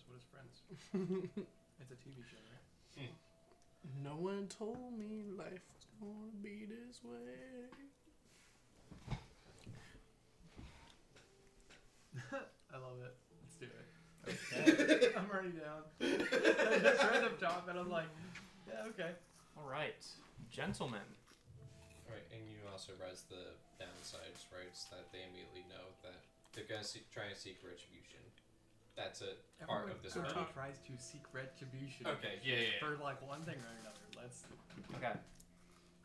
What is Friends? It's a TV show, right? No one told me life was gonna be this way. I love it. Let's do it. Okay. I'm already down. I just read up top and I'm like, yeah, okay. Alright. Gentlemen. Right, and you also rise the downsides, right? So that they immediately know that they're going to try to seek retribution. That's a part of this Everyone world. tries to seek retribution. Okay, yeah. For like one thing or another. Let's. Okay.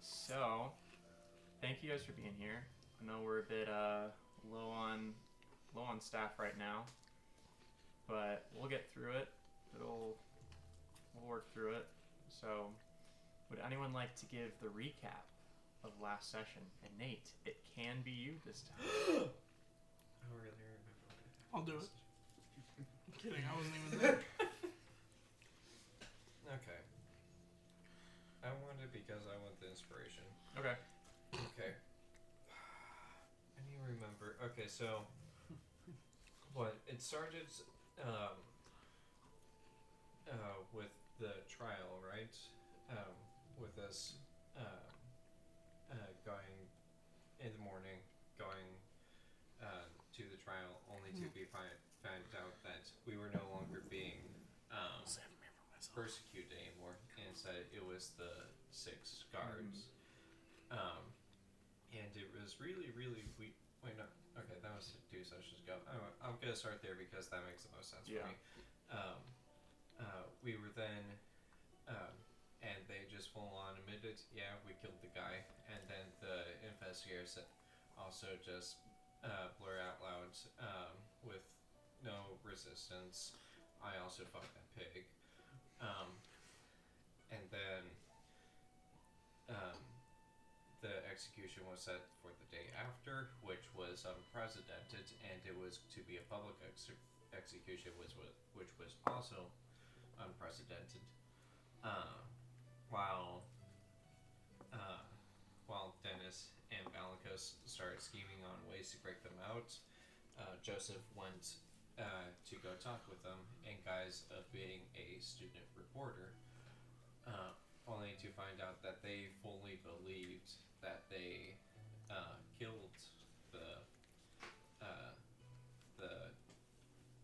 So, thank you guys for being here. I know we're a bit low on staff right now, but we'll get through it. We'll work through it. So, would anyone like to give the recap of last session? And Nate, it can be you this time. I don't really remember what it I'll do it. I'm kidding, I wasn't even there. Okay. I want it because I want the inspiration. Okay. Okay. I need to remember. Okay, so what it started with the trial, right? With us going in the morning, going to the trial, only to be found out that we were no longer being persecuted anymore, and instead it was the 6 guards. And it was really, really wait, no. Okay, that was 2 sessions ago. I'm gonna start there because that makes the most sense for me. We were then, and they just full on admitted, yeah, we killed the guy, and then the investigators also just blur out loud with no resistance, I also fucked that pig. And then the execution was set for the day after, which was unprecedented, and it was to be a public execution, which was also unprecedented. While Dennis and Balikos started scheming on ways to break them out, Joseph went to go talk with them in guise of being a student reporter, only to find out that they fully believed that they killed the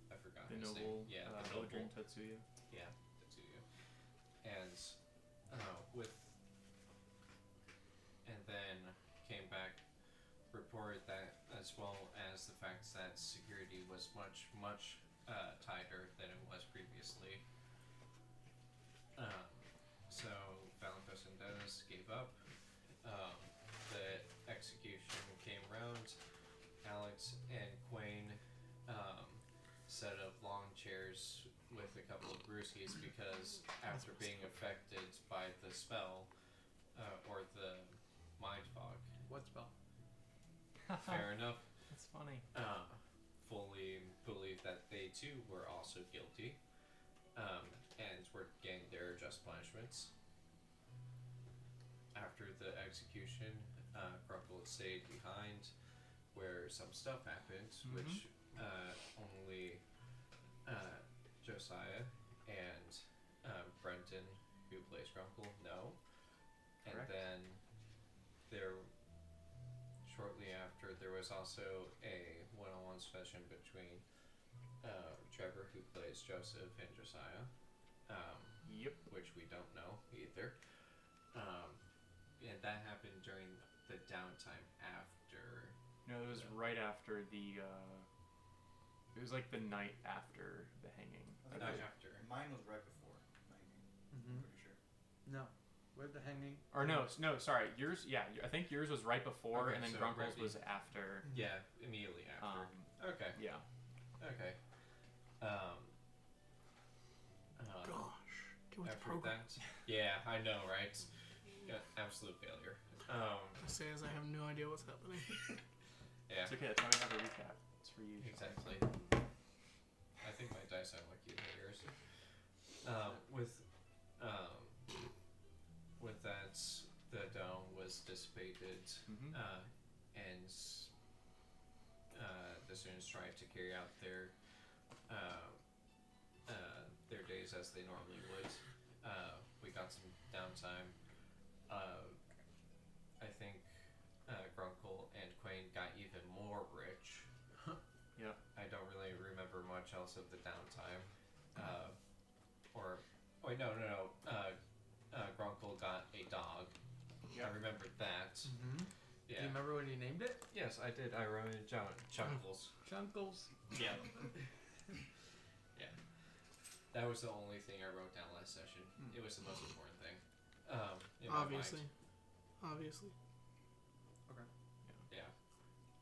I forgot The his noble, name. Yeah, the Odrin noble. Tetsuya. Yeah, Tetsuya. And then came back, reported that, as well as the fact that security was much, much tighter than it was previously. So Valentos and Dennis gave up. The execution came around. Alex and Quayne set up long chairs with a couple of brewskis because after being affected by the spell or the mind fog. What spell? Fair enough. That's funny. Fully believed that they too were also guilty, and were getting their just punishments. After the execution, Grunkle stayed behind, where some stuff happened, which only Josiah and Brenton, who plays Grunkle, know. And Correct. then shortly after, there was also a one-on-one session between Trevor, who plays Joseph, and Josiah. Yep. Which we don't know either. And that happened during the downtime after. No, it was right after the. It was like the night after the hanging. The night after. Mine was right before hanging. I'm pretty sure. No. With the hanging? Or no, sorry. Yours, yeah. I think yours was right before, Okay, and then so Grunkle's was after. Yeah, immediately after. Okay. Yeah. Okay. Gosh. Get with the After program. that, yeah, I know, right? Yeah, absolute failure. I say as I have no idea what's happening. Yeah. It's okay. That's why we have a recap. It's for you. Exactly. I think my dice sound like you than yours. With that, the dome was dissipated, and the students tried to carry out their days as they normally would. We got some downtime. I think Grunkle and Quain got even more rich. Yep. I don't really remember much else of the downtime. Grunkle got a dog. I remembered that. Mm-hmm. Yeah. Do you remember what he named it? Yes, I did. I wrote it down. Chuckles. Chunkles. Yeah. Yeah. That was the only thing I wrote down last session. It was the most important thing. In my Obviously. mind. Obviously. Yeah.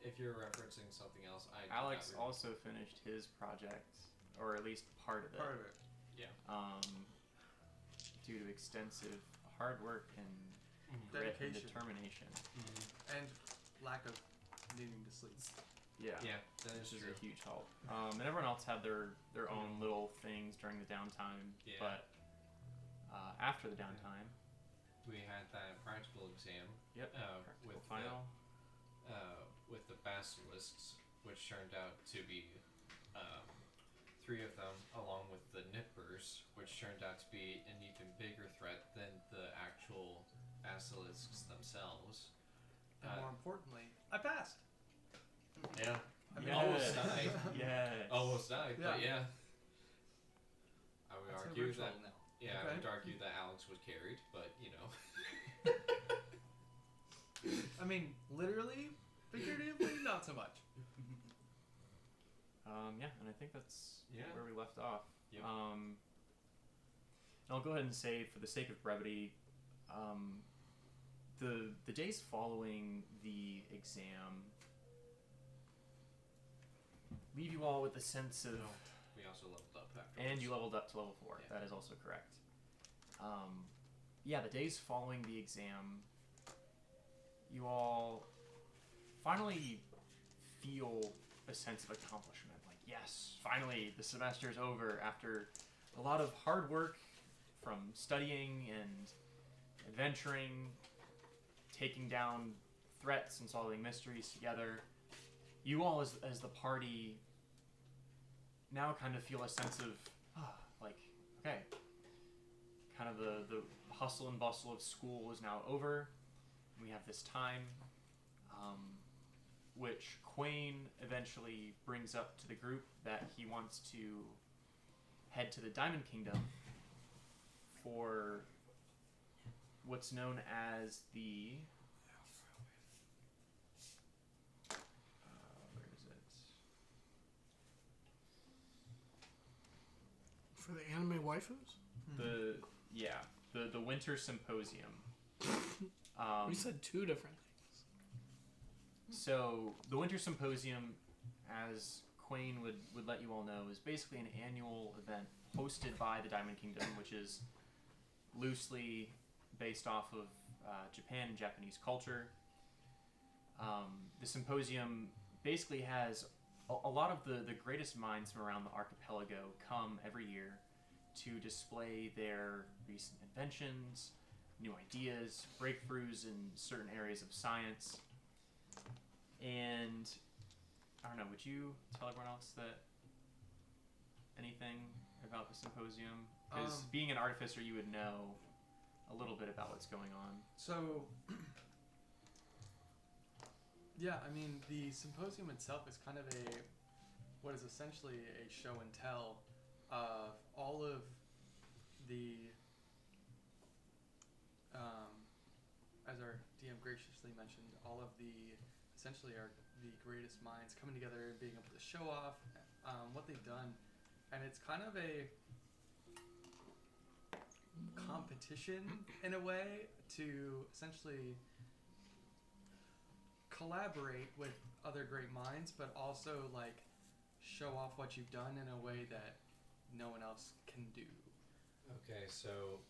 If you're referencing something else, Alex also finished his project, or at least part of it. Part of it. Yeah. Due to extensive hard work and grit and Dedication. determination. And lack of needing to sleep. Yeah. Yeah, that is Which is true. a huge help. And everyone else had their own little things during the downtime. Yeah. But after the downtime, We had that practical exam. yep, With final. with the basilisks, which turned out to be 3 of them, along with the nippers, which turned out to be an even bigger threat than the actual basilisks themselves. And more importantly, I passed. Yeah. I mean, Almost died. Yes. Almost died, but yeah. I would That's a argue ritual that. now. Yeah, Okay. I would argue that Alex was carried, but you know. I mean, literally, figuratively, not so much. Yeah, and I think that's Yeah. where we left off. Yep. And I'll go ahead and say, for the sake of brevity, the days following the exam leave you all with a sense of, We also leveled up afterwards. and you leveled up to level 4. Yeah. That is also correct. Yeah, the days following the exam, you all finally feel a sense of accomplishment. Like, yes, finally the semester's over after a lot of hard work from studying and adventuring, taking down threats and solving mysteries together. You all, as the party, now kind of feel a sense of, like, okay, kind of the hustle and bustle of school is now over. We have this time, which Quain eventually brings up to the group that he wants to head to the Diamond Kingdom for what's known as the... where is it? For the anime waifus? The Winter Symposium. We said 2 different things. So the Winter Symposium, as Quain would let you all know, is basically an annual event hosted by the Diamond Kingdom, which is loosely based off of Japan and Japanese culture. The symposium basically has a lot of the greatest minds from around the archipelago come every year to display their recent inventions, new ideas, breakthroughs in certain areas of science. And I don't know, would you tell everyone else that anything about the symposium? Because being an artificer, you would know a little bit about what's going on. So, yeah, I mean, the symposium itself is kind of what is essentially a show and tell of all of the, as our DM graciously mentioned, all of the, essentially the greatest minds coming together and being able to show off what they've done. And it's kind of a competition in a way to essentially collaborate with other great minds, but also like show off what you've done in a way that no one else can do. Okay, so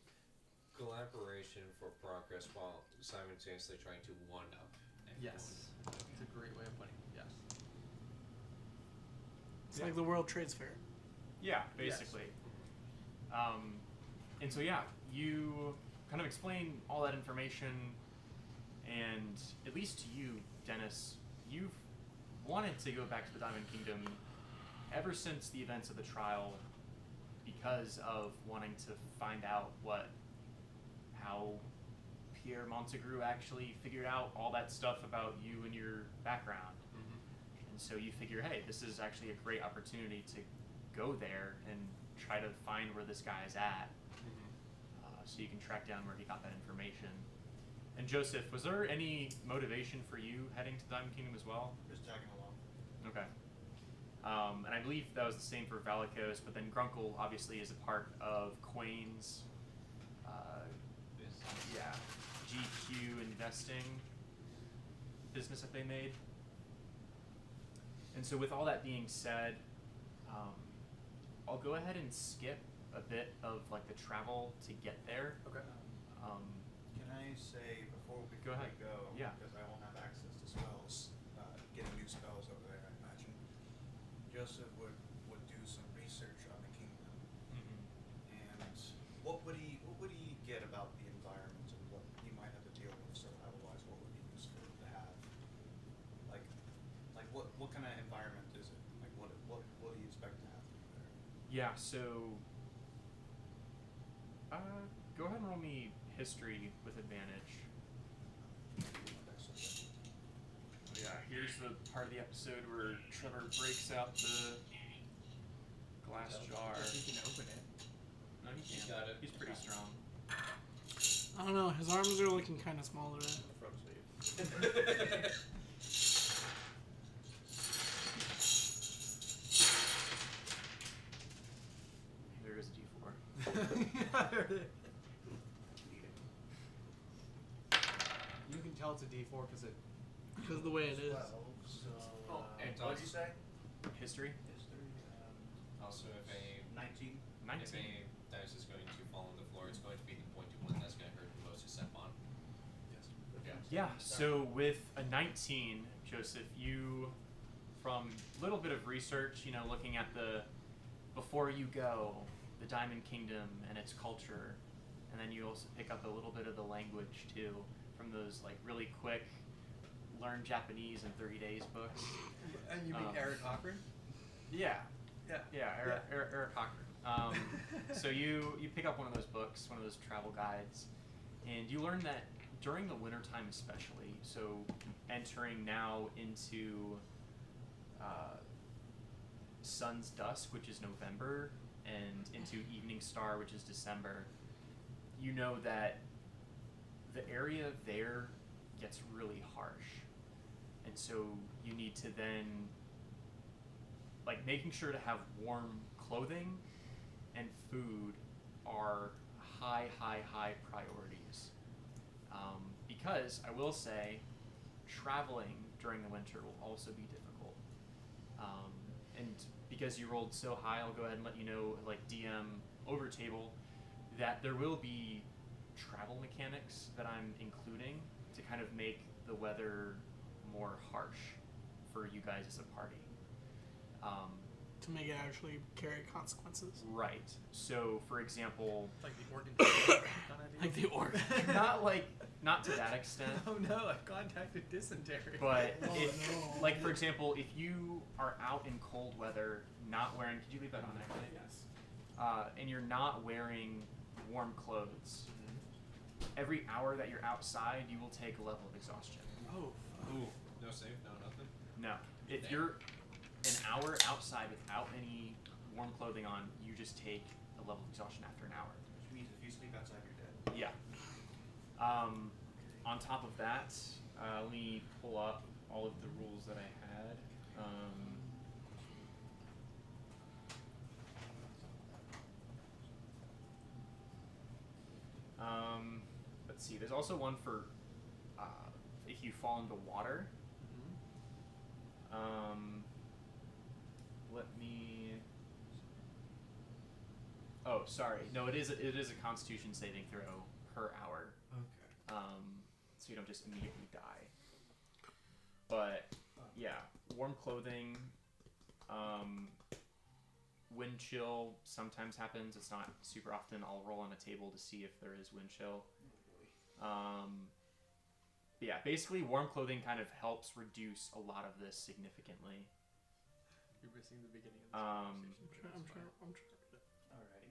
collaboration for progress while simultaneously trying to one-up everyone. Yes, it's a great way of putting it. Yes. It's like the World Trade Fair. Yeah, basically. And so, yeah, you kind of explain all that information, and at least to you, Dennis, you've wanted to go back to the Diamond Kingdom ever since the events of the trial because of wanting to find out how Pierre Montegru actually figured out all that stuff about you and your background. Mm-hmm. And so you figure, hey, this is actually a great opportunity to go there and try to find where this guy is at, so you can track down where he got that information. And Joseph, was there any motivation for you heading to Diamond Kingdom as well? Just tagging along. Okay. And I believe that was the same for Valikos, but then Grunkle obviously is a part of Quain's GQ investing business that they made. And so with all that being said, I'll go ahead and skip a bit of like the travel to get there. Okay. Can I say before we Go ahead. go? Yeah. Because I won't have access to spells, getting new spells over there, I imagine. Joseph would do some research on the kingdom, and what would he get about the environment and what he might have to deal with survival-wise? What would be useful to have? Like what kind of environment is it? Like what do you expect to have there? Yeah, so go ahead and roll me history with advantage. Yeah, here's the part of the episode where Trevor breaks out the glass jar. He can open it. No, he can't. Got it. He's pretty strong. I don't know. His arms are looking kind of small today. There goes a D4. You can tell it's a D4 because it. Because of the way it is. 12, so, and what did you say? History? History, Also, if a 19. 19. If a dice is going to fall on the floor, it's going to be the pointed one that's going to hurt the most to step on. Yes. Yeah, so with a 19, Joseph, you, from a little bit of research, looking at before you go, the Diamond Kingdom and its culture, and then you also pick up a little bit of the language too, from those like really quick learn Japanese in 30 days books. And you mean Eric Cochran? Yeah. Yeah. Eric Cochran. So you pick up one of those books, one of those travel guides, and you learn that during the wintertime especially, so entering now into Sun's Dusk, which is November, and into Evening Star, which is December, you know that the area there gets really harsh. And so you need to then, like, making sure to have warm clothing and food are high priorities. Because I will say, traveling during the winter will also be difficult. And because you rolled so high, I'll go ahead and let you know, like DM over table, that there will be travel mechanics that I'm including to kind of make the weather more harsh for you guys as a party. To make it actually carry consequences. Right. So, for example, Like the organ kind of Like the organ. not to that extent. Oh no, I've contacted dysentery. But Oh, if, no. like, for example, if you are out in cold weather, not wearing, could you leave that on actually? Yes. And you're not wearing warm clothes, every hour that you're outside, you will take a level of exhaustion. Oh. Ooh, no save, no nothing. No. If you're an hour outside without any warm clothing on, you just take a level of exhaustion after an hour. Which means if you sleep outside, you're dead. Yeah. On top of that, let me pull up all of the rules that I had. Let's see. There's also one for if you fall into water. Let me. Oh, sorry. No, it is a Constitution saving throw per hour. Okay. So you don't just immediately die. But yeah, warm clothing. Wind chill sometimes happens. It's not super often. I'll roll on a table to see if there is wind chill. But yeah, basically warm clothing kind of helps reduce a lot of this significantly. You're missing the beginning of the conversation. I'm trying. Alrighty.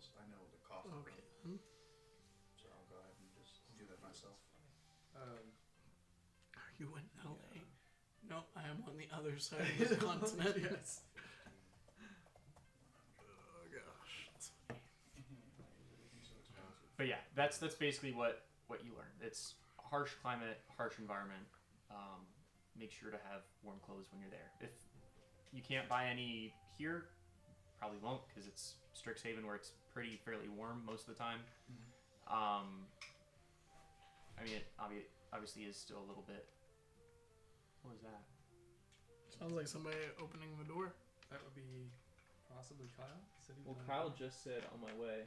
spells, I know the cost of Okay. them. So I'll go ahead and just do that myself. Are you in LA? No, I am on the other side of the continent. Yes. Oh gosh. That's funny. But yeah, that's basically what you learn. It's harsh climate, harsh environment. Make sure to have warm clothes when you're there. If you can't buy any here, probably won't because it's Strixhaven where it's fairly warm most of the time. I mean, it obviously is still a little bit. What was that? Sounds like somebody opening the door. That would be possibly Kyle. Said he Well, was Kyle on- just said on my way.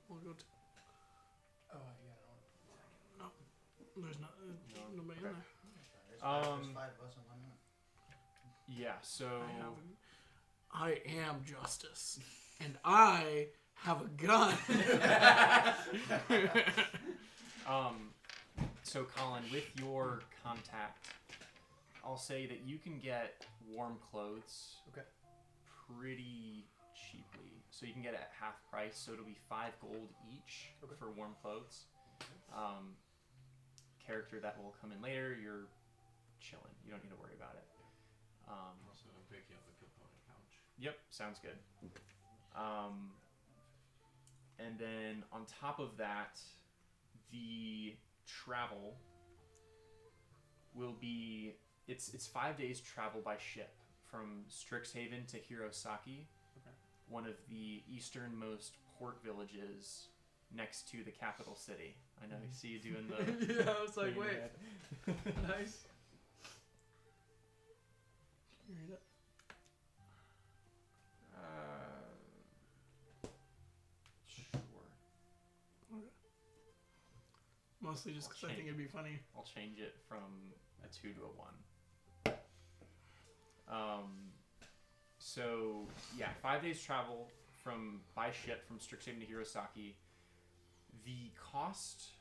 We'll go to. Oh yeah. There's not nobody Okay. in there. There's 5 of us and 1 minute. Yeah. So I am justice, and I have a gun. So Colin, with your contact, I'll say that you can get warm clothes. Okay. Pretty cheaply. So you can get it at half price. So it'll be 5 gold each for warm clothes. Character that will come in later, you're chilling. You don't need to worry about it. Also a big yellow component pouch. Yep, sounds good. And then on top of that, the travel will be it's 5 days travel by ship from Strixhaven to Hirosaki, one of the easternmost port villages next to the capital city. I know, I see you doing the Yeah, I was like, thing in your wait. head. Nice. Can you read it? Sure. Mostly just because I think it'd be funny. I'll change it from a 2 to a 1. So yeah, 5 days travel by ship from Strixhaven to Hirosaki. The cost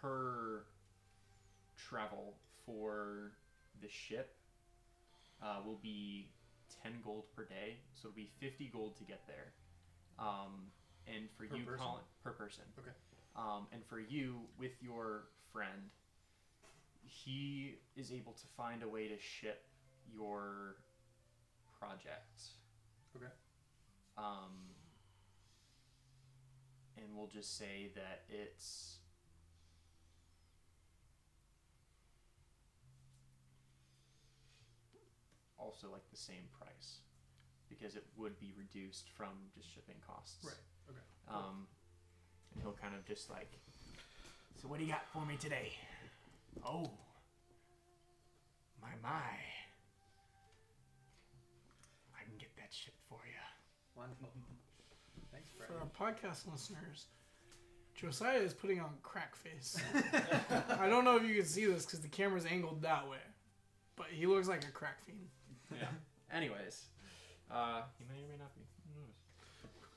per travel for the ship will be 10 gold per day, so it'll be 50 gold to get there. And for Per you, person? Colin, per person. Okay. And for you, with your friend, he is able to find a way to ship your project. Okay. And we'll just say that it's also like the same price because it would be reduced from just shipping costs. Right. Okay. And he'll kind of just like, so what do you got for me today? Oh, my. I can get that shipped for you. Wonderful. Thanks, Brad. For our podcast listeners, Josiah is putting on crack face. I don't know if you can see this because the camera's angled that way, but he looks like a crack fiend. Yeah. Anyways, he may or may not be. Who knows?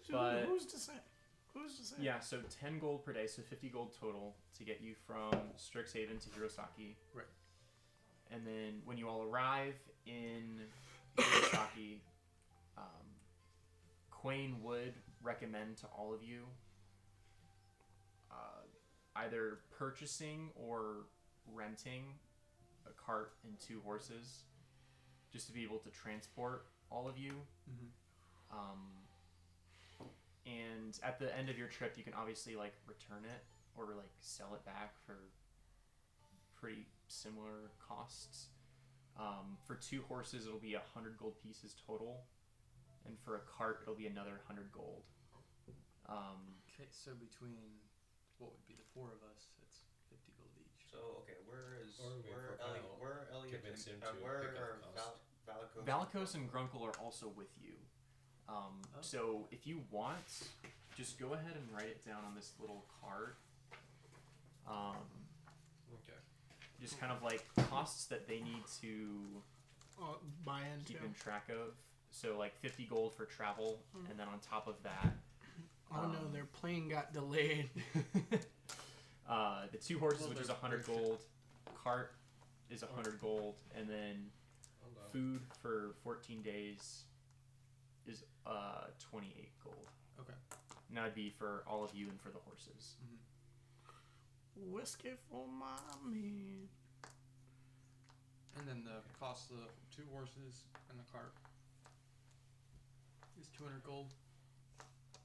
But Who's to say? yeah, so 10 gold per day, so 50 gold total to get you from Strixhaven to Hirosaki. Right. And then when you all arrive in Hirosaki, Quain would recommend to all of you either purchasing or renting a cart and 2 horses just to be able to transport all of you. And at the end of your trip, you can obviously like return it or like sell it back for pretty similar costs. For 2 horses, it'll be 100 gold pieces total, and for a cart, it'll be another 100 gold. Okay, so between what would be the 4 of us, it's 50 gold each. So okay, where Or we where for Kyle. Elliot Convince him and to where pick are up cost. Valicos? Valicos and Grunkle are also with you. So if you want, just go ahead and write it down on this little card. Okay. Just kind of like costs that they need to Buy into. keep in track of. So like 50 gold for travel, and then on top of that, Oh no, their plane got delayed. the 2 horses, Well, which is they're 100 ship. gold, cart is 100 gold, and then Hold on. food for 14 days is 28 gold. Okay. And that would be for all of you and for the horses. Whiskey for mommy. And then the cost of the 2 horses and the cart is 200 gold.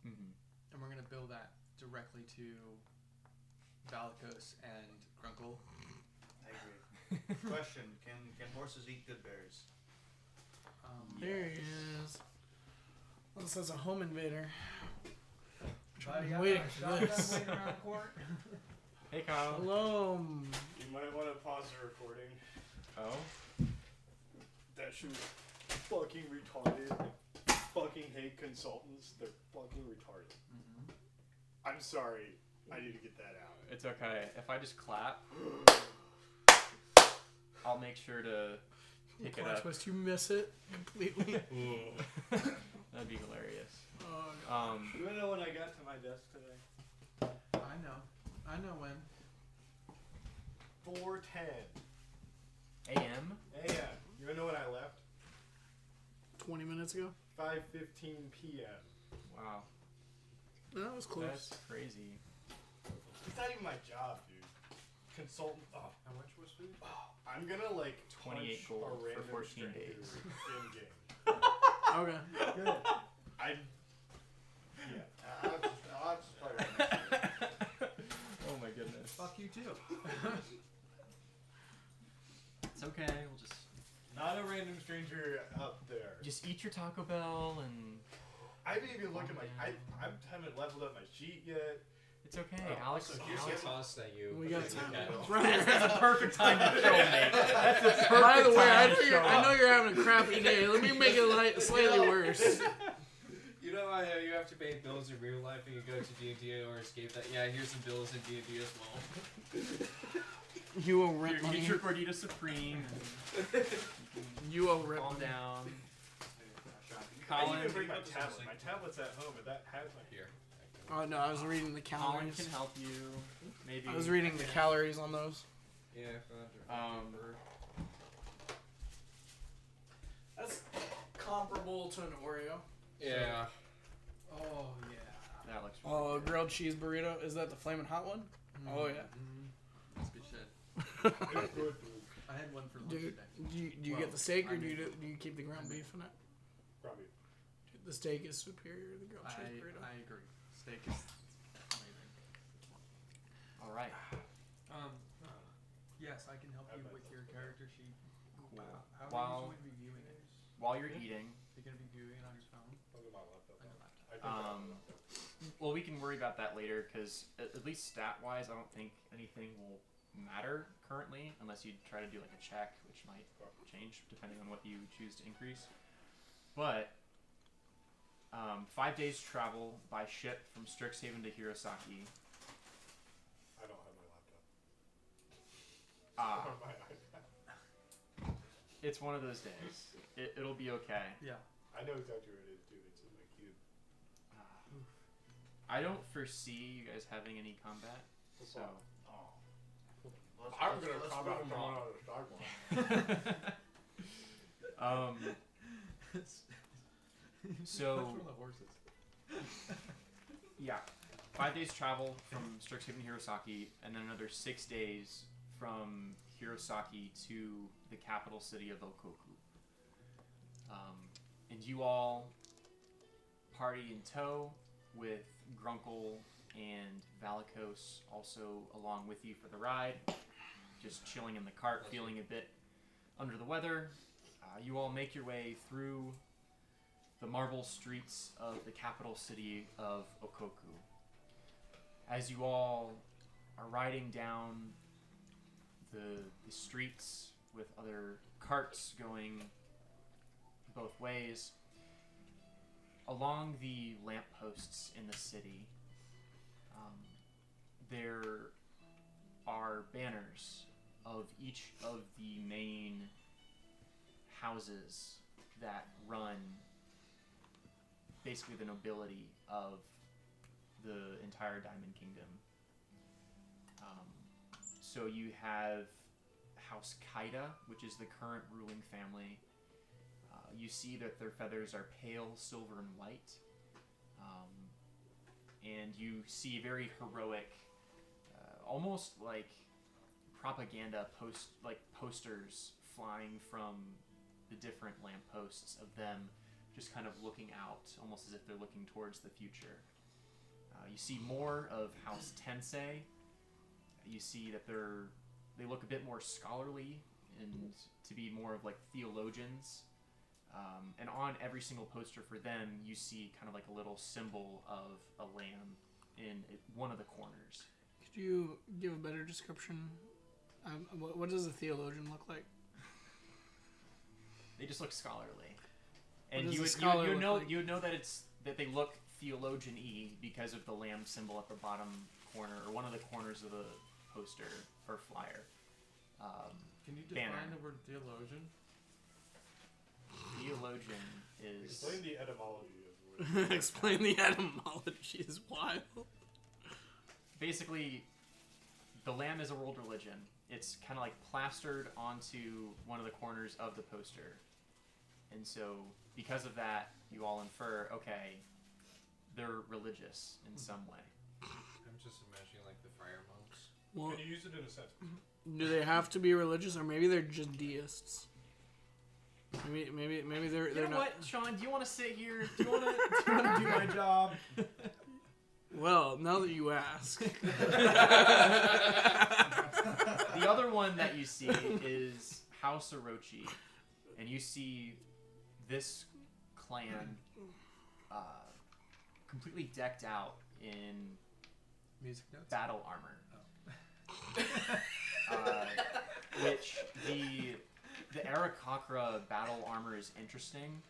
Mm-hmm. And we're going to bill that directly to Valikos and Grunkle. I agree. Question: Can horses eat good berries? There he is. This is a home invader. Buddy, I'm I waiting got a for shotgun this. waiting around the corner. Hey, Kyle. Shalom. You might want to pause the recording. Oh? That shit was fucking retarded. I fucking hate consultants. They're fucking retarded. I'm sorry. I need to get that out. It's okay. If I just clap, I'll make sure to pick it Plot up. twist, you miss it completely. That'd be hilarious. Oh, You wanna know when I got to my desk today? I know when. 4:10 AM? a.m. You wanna know when I left? 20 minutes ago? 5:15 p.m. Wow. That was close. That's crazy. It's not even my job, dude. Consultant. Oh, How much was food? I'm gonna like 28 punch gold a for random 14 stranger days. in game. Okay. Good. Yeah. I'll just play right now. Oh my goodness. Fuck you too. It's okay. We'll just Not a random stranger up there. eat your Taco Bell and I didn't even look at my. I haven't leveled up my sheet yet. it's okay. Oh, Alex, also, here's Alex the cost that you. We got you time. get. Right. That's a perfect time to show me. That's a perfect By the way, time to show I know up. you're having a crappy day. Let me make it slightly worse. You know how you have to pay bills in real life and you go to D&D or escape that? Yeah, here's some bills in D&D as well. You owe rent Get money. your Gordita Supreme. You owe rent Calm money. down. I didn't Colin, even bring my tablet. My tablet's at home, and that has my Here. Oh no, I was reading the Colin calories. can help you. Maybe. I was reading the calories on those. Yeah, I found it. That's comparable to an Oreo. Yeah. Oh yeah. That looks really Oh, a good. grilled cheese burrito. Is that the flaming hot one? Oh yeah. That's good shit. It's good, dude. I had one for lunch Dude, today. do you Well, get the steak or I do you mean- do you keep the ground beef in it? Probably. Dude, the steak is superior to the grilled cheese burrito. I agree. Steak is amazing. All right. Yes, I can help you with your character sheet. Cool. How While- are you usually be viewing it? While you're eating, You're gonna be viewing it on your phone, Look at my laptop. on your laptop. I think well, we can worry about that later because at least stat-wise, I don't think anything will matter currently unless you try to do like a check, which might change depending on what you choose to increase. But 5 days travel by ship from Strixhaven to Hirosaki. I don't have my laptop. Ah, Or my iPad. it's one of those days. It'll be okay. Yeah. I know exactly where it is, dude. It's in my cube. I don't foresee you guys having any combat, so. I'm gonna combat move going on. on the sidewalk. So Which one of the horses? yeah, 5 days travel from Strixhaven to Hirosaki, and then another 6 days from Hirosaki to the capital city of Okoku. And you all party in tow with Grunkle and Valikos also along with you for the ride, just chilling in the cart, feeling a bit under the weather. You all make your way through the marble streets of the capital city of Okoku. As you all are riding down the streets with other carts going both ways, along the lampposts in the city, there are banners of each of the main houses that run basically the nobility of the entire Diamond Kingdom. So you have House Kaida, which is the current ruling family. You see that their feathers are pale silver and white. And you see very heroic, almost like propaganda posters flying from the different lampposts of them just kind of looking out, almost as if they're looking towards the future. You see more of House Tensei. You see that they look a bit more scholarly and to be more of like theologians. And on every single poster for them, you see kind of like a little symbol of a lamb in one of the corners. Could you give a better description? What does a theologian look like? They just look scholarly, and What you does would a scholar you look know like? you would know that they look theologian-y because of the lamb symbol at the bottom corner or one of the corners of the poster or flyer. Can you define Banner. the word theologian? Theologian is Explain the etymology of the word. Explain the etymology is wild. basically the lamb is a world religion. It's kind of like plastered onto one of the corners of the poster. And so, because of that, you all infer, okay, they're religious in some way. I'm just imagining like the friar monks. Well, Can you use it in a sentence? do they have to be religious, or maybe they're just deists? Maybe they're You know not. what, Sean? Do you want to sit here? Do you want to do my job? Well, now that you ask. The other one that you see is House Orochi, and you see this clan completely decked out in Music notes? battle armor. Which the Arakakra battle armor is interesting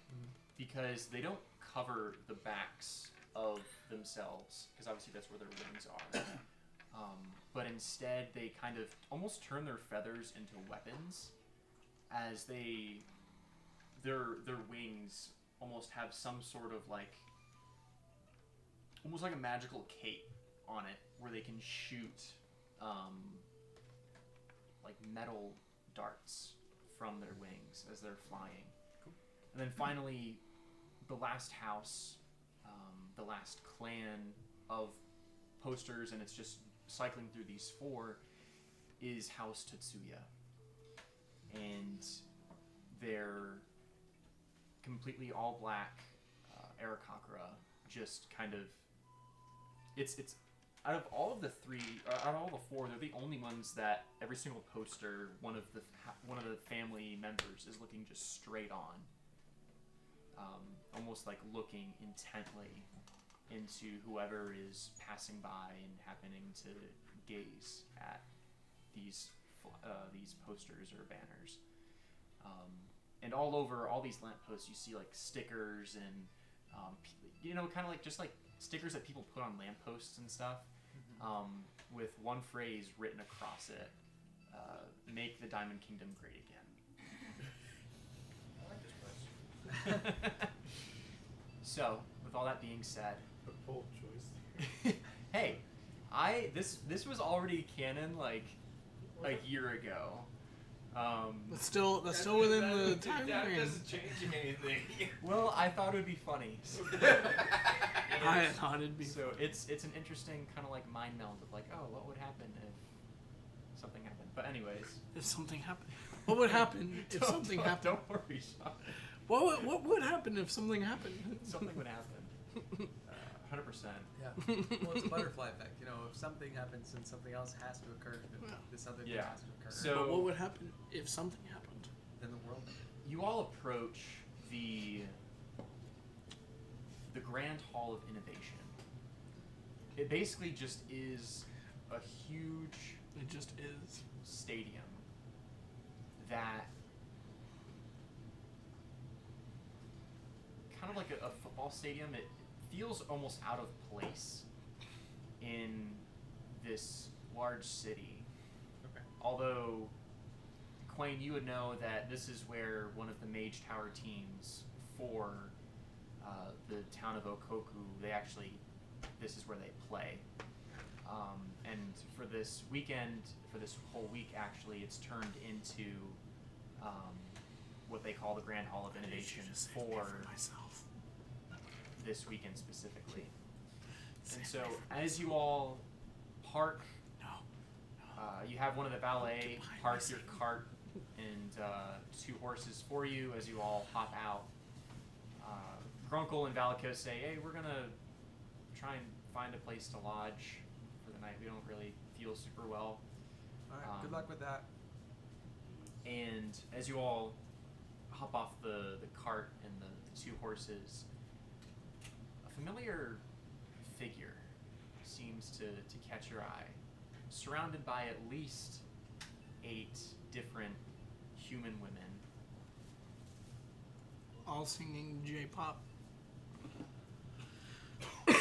because they don't cover the backs of themselves, because obviously that's where their wings are. But instead they kind of almost turn their feathers into weapons, as their wings almost have some sort of like almost like a magical cape on it where they can shoot like metal darts from their wings as they're flying. Cool. And then finally, the last house, the last clan of posters, and it's just cycling through these four, is House Tetsuya. And they're completely all black Arakakra, just kind of it's out of all of the out of all the four, they're the only ones that every single poster, one of the family members is looking just straight on, almost like looking intently into whoever is passing by and happening to gaze at these posters or banners. And all over all these lampposts, you see like stickers and kind of like just like stickers that people put on lampposts and stuff, with one phrase written across it: "Make the Diamond Kingdom great again." I like this place. So, with all that being said, A bold choice. hey, this was already canon like a year ago. That's still within the time That frame. doesn't change anything. Well, I thought it would be funny. I thought it'd be. So it's an interesting kind of like mind meld of like, oh, what would happen if something happened? But anyways, If something happened, what would happen if something happened? Don't worry, Sean. What would happen if something happened? Something would happen. 100%. Yeah. Well, it's a butterfly effect. You know, if something happens and something else has to occur, then Yeah. this other thing Yeah. has to occur. So- But what would happen if something happened? then the world. You all approach the Grand Hall of Innovation. It basically just is a huge It just is. stadium that kind of like a football stadium. It feels almost out of place in this large city. Okay. Although, Quayne, you would know that this is where one of the Mage Tower teams for the town of Okoku, this is where they play. And for this weekend, for this whole week actually, it's turned into what they call the Grand Hall of Innovation for myself. this weekend specifically. And so, as you all park, you have one of the valet park your cart and 2 horses for you as you all hop out. Grunkle and Valiko say, hey, we're going to try and find a place to lodge for the night. We don't really feel super well. All right, good luck with that. And as you all hop off the cart and the 2 horses, a familiar figure seems to catch your eye, surrounded by at least 8 different human women. All singing J-pop. Can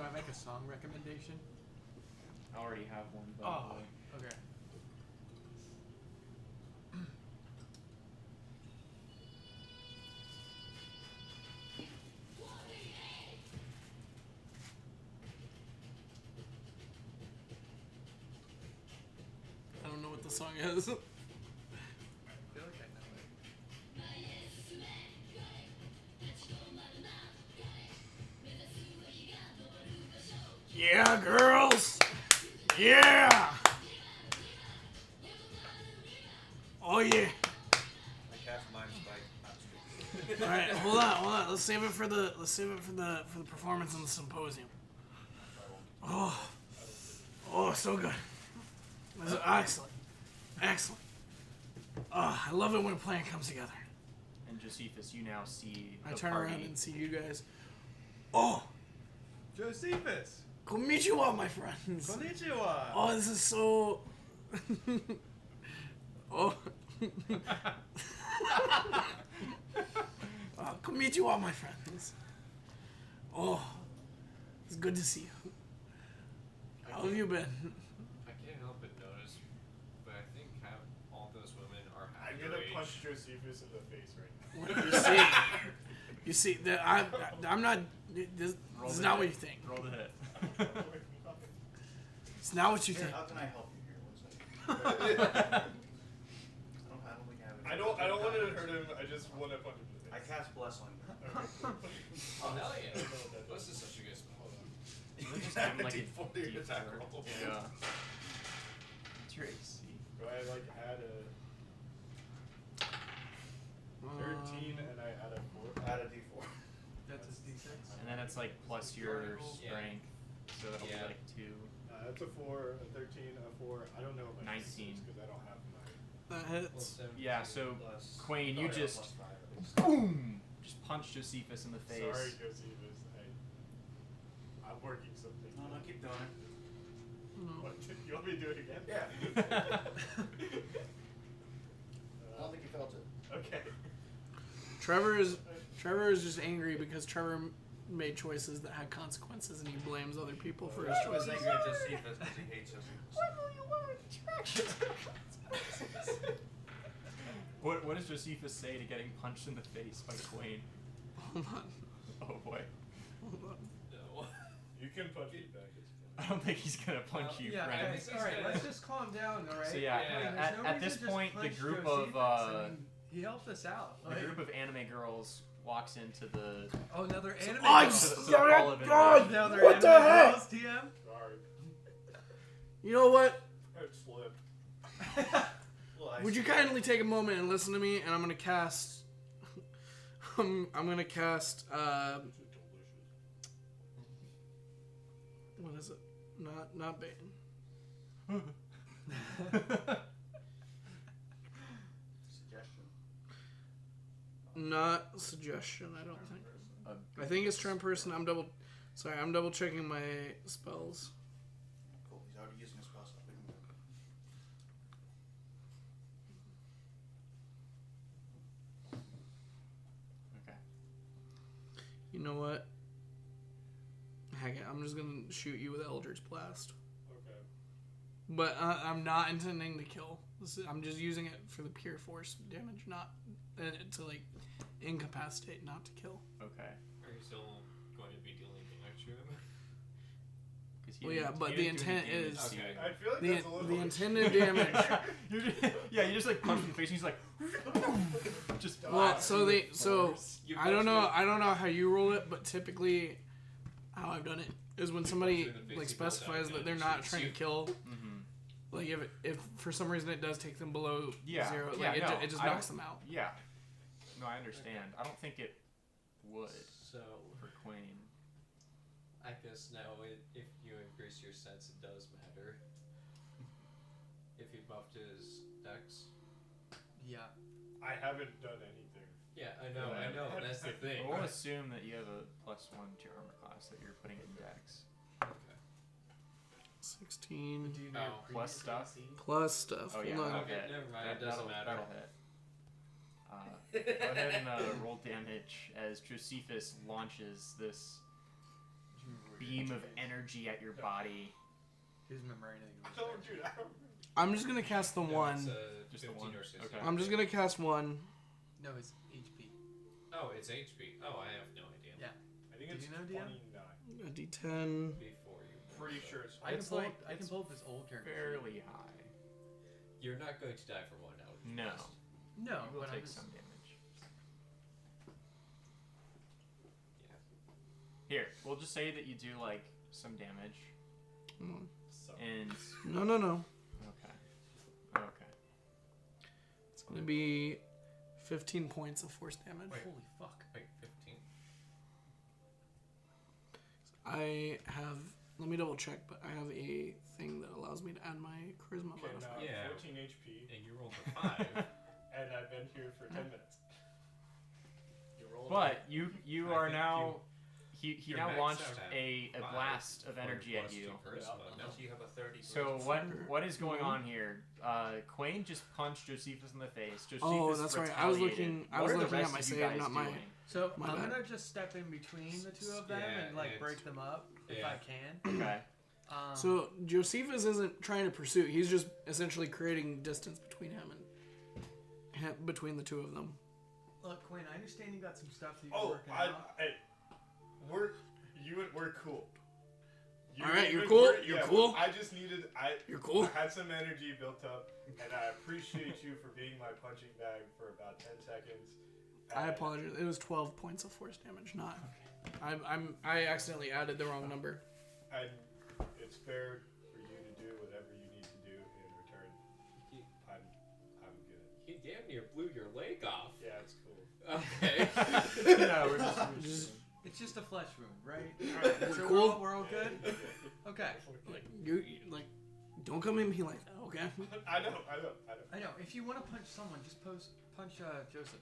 I make a song recommendation? I already have one. Oh, okay. I don't know what the song is. I feel like I know it. Yeah, girls. Yeah. Oh yeah. I cast Mind Spike. All right, hold on. Let's save it for the performance on the symposium. Oh, so good. This is excellent. Oh, I love it when a plan comes together. And Josephus, you now see I the turn party. around and see you guys. Oh, Josephus! konnichiwa, my friends. Konnichiwa! Oh, this is so. Oh. Konnichiwa, my friends. Oh, it's good to see you. How have you been? I can't help but notice, but I think all those women are half I'm your gonna age. punch Josephus in the face right now. You see that I'm not. This is not what you think. Roll the hit. It's not what you Here, think. how can I help you here? One second. I don't think I have it. I don't want to hurt him. I just want to punch him in the I face. cast Bless on you. Oh, hell yeah. This is such a good spell. Let's just give him like a D4 D4. attack roll. Yeah. What's your AC? Do I like add a 13 and I add a 4? Add a D4. That's a D6. And then it's like plus your Yeah. strength, so that'll Yeah. be like 2. That's a 4, a 13, a 4. I don't know my 19. because I don't have my. That hits. Yeah, so Plus, Quain, you oh, yeah, just plus 5 at least. boom, just punch Josephus in the face. Sorry, Josephus. I'm working something. No, keep doing it. What, you want me to do it again? Yeah. I don't think you felt it. Okay. Trevor is just angry because Trevor made choices that had consequences, and he blames other people for his I was choices. angry at Josephus because he hates Josephus. What does Josephus say to getting punched in the face by Quain? Hold on. Oh boy. Hold on. No. You can punch me back. It's fine. I don't think he's gonna punch you, Yeah, friend. okay, all right, let's just calm down, all right? So yeah, Yeah. There's no at reason this to just point, the punch group Josephus. of I mean, he helped us out. the Like, group of anime girls walks into the oh, another anime. I girl. so- s- so Hall of God! Innovation. Now they're What anime the heck? girls, TM. Sorry. You know what? It slipped. Well, I Would you see. kindly take a moment and listen to me? And I'm gonna cast. I'm gonna cast. What is it? Not Bane. Suggestion. Not suggestion. I don't think. I think it's Trent person. I'm double checking my spells. Cool. He's already using his spell slot. We can go. Okay. You know what? Heck it, I'm just gonna shoot you with Eldritch Blast. Okay. But I'm not intending to kill. I'm just using it for the pure force damage, not to like incapacitate, not to kill. Okay. Are you still going to be dealing damage to him? Because He Well, yeah, didn't- but he the didn't do any intent damage is- to you. Okay. I feel like The, that's a little the intended damage. You just like punch him in the face, and he's like, just. Well, so You I don't know. punch I don't know how you roll it, but typically, how I've done it is when somebody in the face, like you pull specifies down that they're and not shoots trying to you. kill. Mm-hmm. Like if for some reason it does take them below Yeah, 0, yeah, like no, it just I knocks don't- them out. Yeah. No, I understand. I don't think it would So for Quain. I guess now if you increase your sense, it does matter. If he buffed his dex. Yeah. I haven't done anything. Yeah, I know. That's the thing. We'll assume that you have a +1 to your armor class that you're putting in dex. Okay. 16 Do you know Oh, your plus previous stuff? AC? plus stuff. Oh yeah, Hold on. that'll Okay, hit. never mind, it doesn't matter. That'll hit. Go ahead and roll damage as Josephus launches this Do you remember what beam your of AC is? energy at your body. He doesn't remember anything. I don't, dude. I don't. I'm just gonna cast the No, one. It's, Just the 15 one. or 16. Okay. I'm just gonna cast one. No, it's HP. Oh, it's HP. Oh, I have no idea. Yeah. I think Do it's you know, DM? 29. A D10. Before you. Pretty sure it's. I can It's pull. like- I can it's pull up this old character. Fairly high. You're not going to die from one out. No. No, You will but I'm take just. some damage. Yeah. Here, we'll just say that you do like some damage, So. and No. okay. It's gonna be 15 points of force damage. Wait. Holy fuck. Wait, 15. I have. Let me double check, but I have a thing that allows me to add my charisma Okay, now modifier. Yeah. 14 HP, And you rolled a 5. and I've been here for 10 minutes. You rolled But you I are think now. He you're now maxed launched out at a 5 blast of for energy at plus you. 2 charisma. Yeah. Now you have a 30. So what is going on here? Quain just punched Josephus in the face. Josephus Oh, that's right. I was retaliated. looking What are the at rest my of you save, guys not my- doing? So My I'm bad. gonna just step in between the two of them Yeah, and like it's- break them up if yeah. I can. Okay. So Josephus isn't trying to pursue. He's just essentially creating distance between him and between the two of them. Look, Quinn, I understand you got some stuff that you're Oh, working out. we're cool. All right, you're even- cool? we're- You're yeah, cool? I just needed. You're cool. I had some energy built up, and I appreciate you for being my punching bag for about 10 seconds. I And apologize. It was 12 points of force damage, not. I accidentally added the wrong number. And it's fair for you to do whatever you need to do in return. I'm good. He damn near blew your leg off. Yeah, it's cool. Okay. No, we're just It's just a flesh wound, right? Alright, so cool? we're all good? Okay. Like you like, don't come at me like that, okay? I know. I know. If you want to punch someone, just punch Joseph.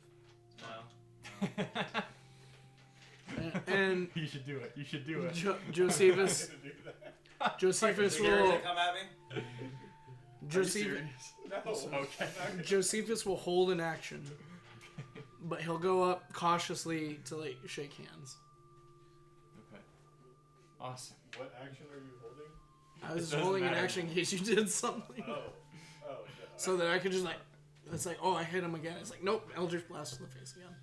And you should do it. You should do it. Josephus, I'm gonna do that. Josephus Did will. they come at me? Josephus, No. Okay. Josephus will hold an action, but he'll go up cautiously to like shake hands. Okay. Awesome. What action are you holding? I was doesn't holding an matter. action in case you did something, Oh. No. so that I could just like. It's like, oh, I hit him again. It's like, nope, Eldritch Blast in the face again.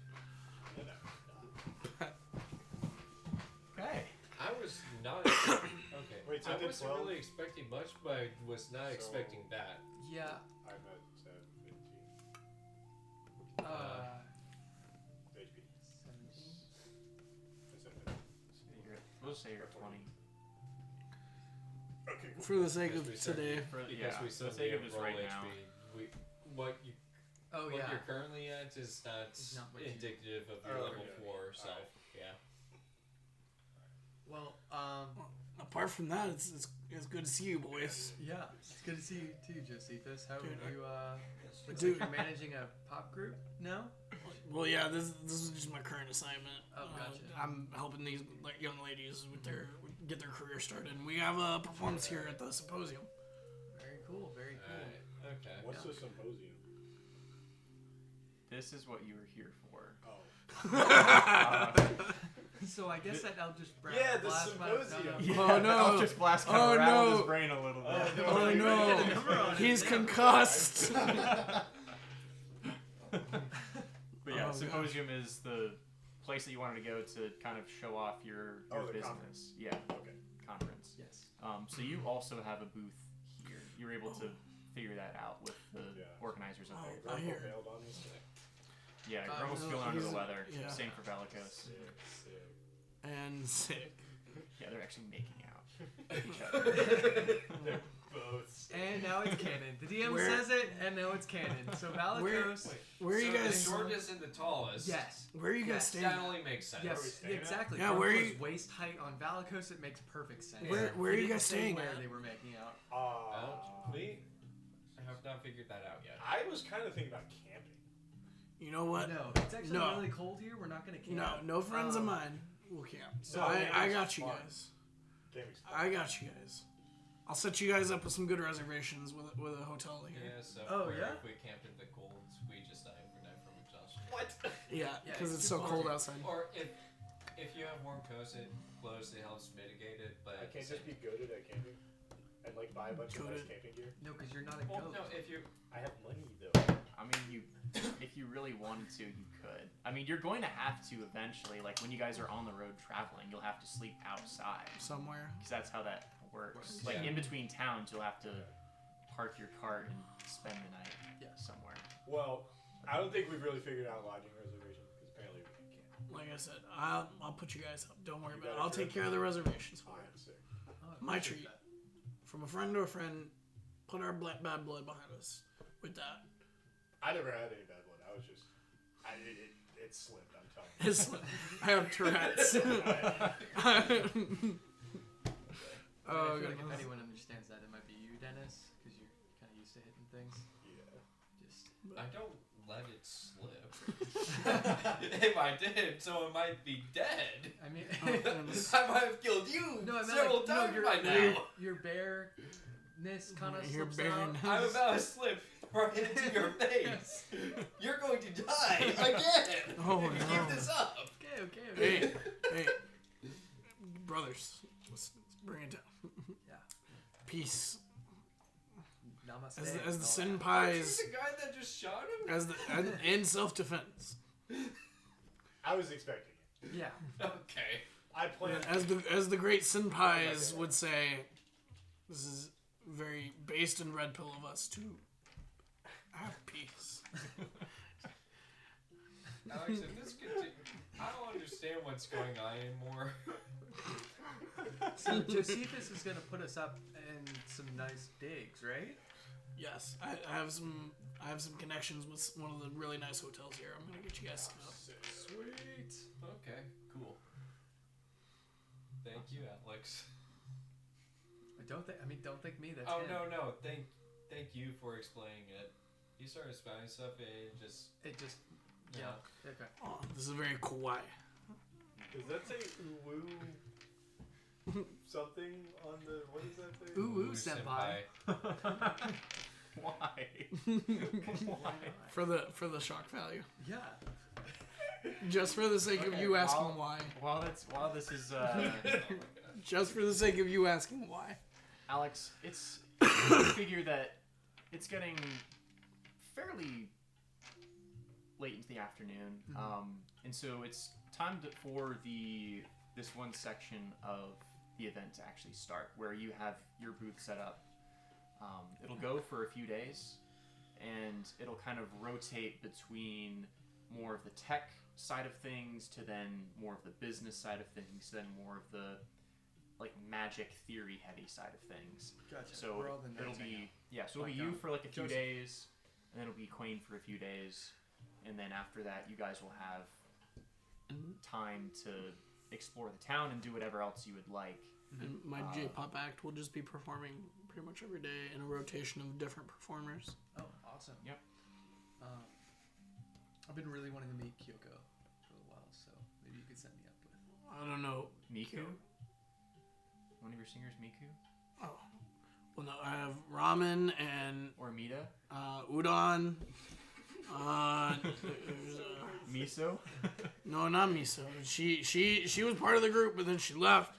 Okay. I was not. Okay. Wait, so I I did wasn't 12? really expecting much, but I was not So- expecting that. Yeah. I'm at 17 HP. 17. I said 15. We'll say you're at 20. Okay, cool. For the sake Because of we said- today. For, Because yeah, we for said the sake we of have this roll right HP. now. What Oh what yeah. you're currently at is not It's not what you- indicative of your Oh, level okay. 4 self. Alright. Yeah. Well, Apart from that, it's good to see you, boys. yeah. It's good to see you too, Josephus. How Dude, are you? Looks Dude. like you're managing a pop group now. Well, yeah, this is just my current assignment. Oh, gotcha. I'm helping these like young ladies with get their career started, and we have a performance here at the symposium. Very cool. Very cool. Alright. Okay. What's the symposium? This is what you were here for. Oh. So I guess that I'll just Yeah, the blast symposium. Oh, no. I'll just blast kind Oh, of rattled no. his brain a little bit. Oh Get a no, number on it, he's yeah. concussed. But yeah, Oh, Symposium is the place that you wanted to go to kind of show off your Oh, the business. conference. Yeah, Okay. conference. Yes. So you also have a booth here. You were able to figure that out with the organizers up there. I hear. Bailed on me. Yeah, Grummel's no, feeling under the he's- weather. yeah. Same for Valicos. Sick. And sick. Yeah, they're actually making out with each other. Both. And now it's canon. The DM Where- says it, and now it's canon. So Valicos. Where are you So guys? the shortest and the tallest. Yes. Where are you guys Yes, staying? That only makes sense. Are we Yes, staying at? exactly. Yeah, where are Grumpo's you- waist height on Valicos, it makes perfect sense. Where are He you didn't guys say staying where at? they were making out. Me? I have not figured that out yet. I was kind of thinking about camping. You know what? No, it's actually No. really cold here. We're not gonna camp. No friends of mine will camp. So No, I camping's got you fun. guys. Camping's fun. I got you guys. I'll set you guys up with some good reservations with a hotel here. Yeah, so Oh, where yeah? if we camp in the cold, we just die overnight from exhaustion. What? Yeah, Yeah, because it's it's too so cold cold. outside. Or if you have warm clothes, it helps mitigate it. But I can't just be goaded at camping and like buy a bunch of nice Goated. camping gear. No, because you're not a Well, goat. no, if you I have money though. I mean, if you really wanted to, you could. I mean, you're going to have to eventually. Like when you guys are on the road traveling, you'll have to sleep outside Somewhere. because that's how that works. Like Yeah. in between towns, you'll have to park your cart and spend the night Yeah. somewhere. Well, I don't think we've really figured out lodging reservations because apparently we can't. Like I said, I'll put you guys up. Don't worry You about it. got it, I'll take Chris? care of the reservations for Alright, you. sick. Oh, I My appreciate treat. that. From a friend to a friend, put our bad blood behind us with that. I never had any bad blood. I was just, it slipped. I'm telling you. It's, I have Tourette's. I Oh, feel like if goodness. anyone understands that, it might be you, Dennis, because you're kind of used to hitting things. Yeah. Just I don't let it slip. If I did, someone might be dead. I mean, Oh, goodness. I might have killed you no, I meant several like, times no, by now. your bareness kind of Your slips bareness. out. I'm about to slip right into your face. You're going to die again. Oh, if you no. keep this up. Okay. Hey, brothers, let's bring it down. Yeah. Peace. Namaste. As the No, Aren't you senpais, the guy that just shot him? in self-defense. I was expecting it. Yeah. Okay. I planned. As the great senpais would say, this is very based and red pill of us to have peace. Alex, if this continues, I don't understand what's going on anymore. So Josephus is gonna put us up in some nice digs, right? Yes, I have some connections with one of the really nice hotels here. I'm gonna get you guys set up. Sweet. Okay, cool. Thank you, Alex. Don't thank me. That's Oh him. no. Thank you for explaining it. You started spouting stuff and It just no. yeah. Okay. Oh, this is very kawaii. Does that say woo something on the? What does that say? Ooh, senpai. Why? For the shock value. Yeah. Just for the sake of Okay, you asking well- why. While this is Oh my gosh. Just for the sake of you asking why. Alex, it's I figure that it's getting fairly late into the afternoon, and so it's time for this one section of the event to actually start, where you have your booth set up. It'll go for a few days, and it'll kind of rotate between more of the tech side of things to then more of the business side of things, then more of the like magic theory heavy side of things. Gotcha. So We're all the it'll nerds be hang so it'll be Like, you for like a few Joseph. days, and then it'll be Quain for a few days, and then after that you guys will have time to explore the town and do whatever else you would like. And my J-pop act will just be performing pretty much every day in a rotation of different performers. Oh, awesome. Yep. I've been really wanting to meet Kyoko for a while, so maybe you could set me up with. I don't know. Miku? One of your singers, Miku? Oh, well, no, I have ramen and Or Mida? udon. Miso? No, not miso. She was part of the group, but then she left.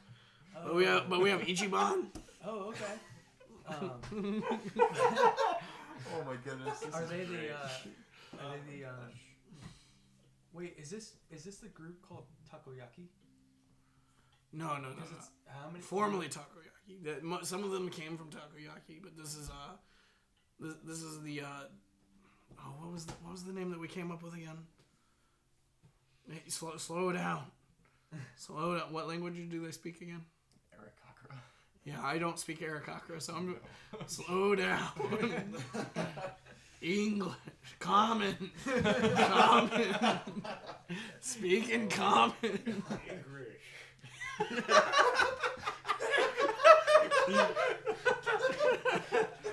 But we have Ichiban. Oh, okay. Oh my goodness. This Are is they great. the Wait, is this the group called Takoyaki? No. Because it's how many? Formerly takoyaki. Some of them came from takoyaki, but this is this is the what was the name that we came up with again? Hey, slow down. Slow down. What language do they speak again? Arakakra. Yeah, I don't speak Arakakra, so I'm slow down. English, common, speaking common. English.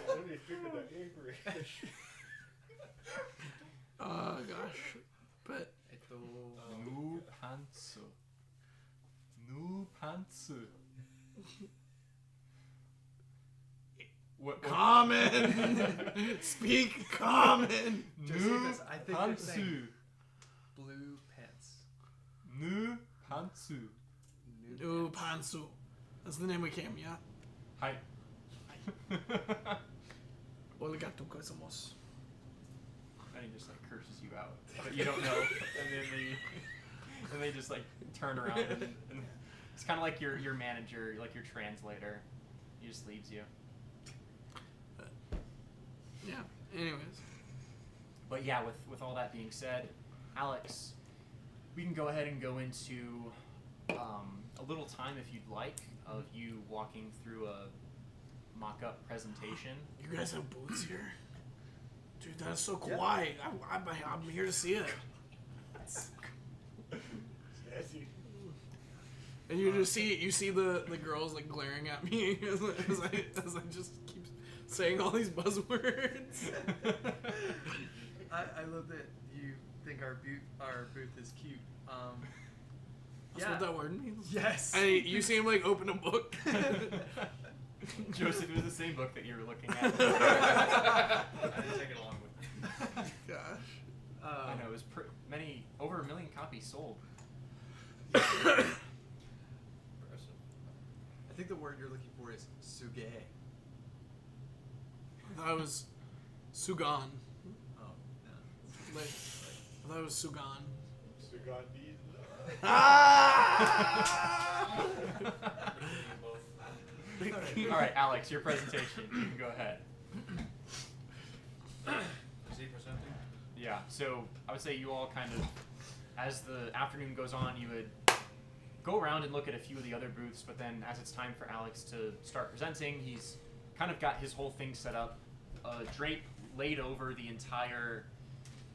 Let me figure that English. Oh gosh, but Nu pantsu. Nu pantsu. What? common, speak common. Josephus, I think they're pantsu. saying blue pants. Nu pantsu. New Pansu. That's the name we came. Yeah. Hi. Arigatou gozaimasu. And he just like curses you out, but you don't know. And they just like turn around and it's kind of like your manager, like your translator. He just leaves you. Yeah. Anyways. But yeah, with all that being said, Alex, we can go ahead and go into a little time if you'd like of you walking through a mock-up presentation. You guys have booths here? Dude, that's so quiet. I'm here to see it. And you just see the girls like glaring at me as I just keep saying all these buzzwords. I love that you think our booth is cute. That's what that word means? Yes. You see him like open a book. Joseph, it was the same book that you were looking at. I didn't take it along with me. Gosh. I know, it was over 1 million copies sold. Impressive. I think the word you're looking for is suge. I thought it was Sugan. Oh, no. Like, I thought it was Sugan. Sugan needs All right, Alex, your presentation. You can go ahead. Is he presenting? Yeah, so I would say you all kind of, as the afternoon goes on, you would go around and look at a few of the other booths, but then as it's time for Alex to start presenting, he's kind of got his whole thing set up, a drape laid over the entire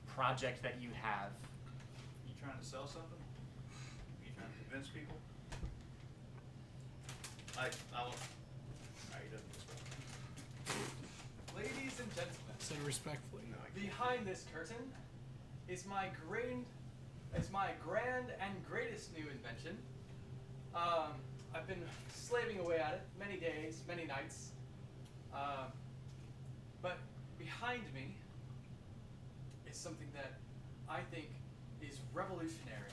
project that you have. You trying to sell something? You trying to convince people? I won't. He doesn't respect. Ladies and gentlemen, Say respectfully. No, I can't. behind this curtain is my grand and greatest new invention. I've been slaving away at it many days, many nights. But behind me is something that I think is revolutionary.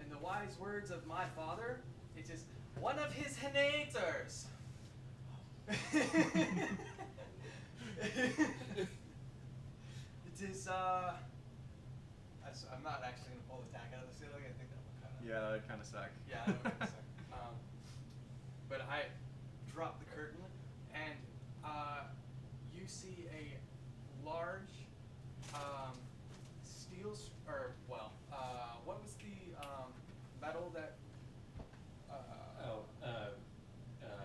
In the wise words of my father, it is one of his henators. It is, I'm not actually going to pull the tack out of the ceiling. I think that would kind of... Yeah, that would kind of suck. Yeah, that would kind of suck. But I drop the curtain, and you see a large steel, what was the metal that...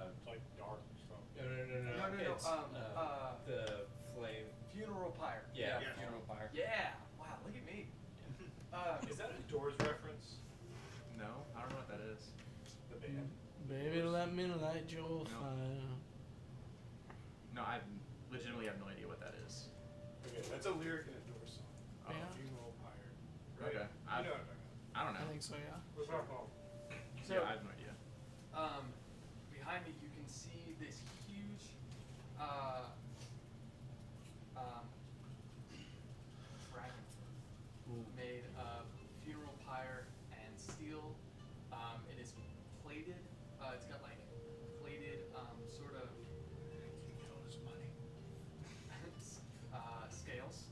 It's like dark stuff. No. The flame. Funeral pyre. Yeah, Yeah. funeral pyre. Yeah. Wow, look at me. Is that a Doors reference? No, I don't know what that is. The band? Baby, let me light your fire. No, I legitimately have no idea what that is. Okay, that's a lyric in a Doors song. Oh. Yeah. Funeral pyre. Right? Okay. You know what I'm talking about. I don't know. I think so, yeah. What's that called? Yeah, I have no idea. Behind me, you can see this huge dragon made of funeral pyre and steel. It is plated. It's got like plated sort of scales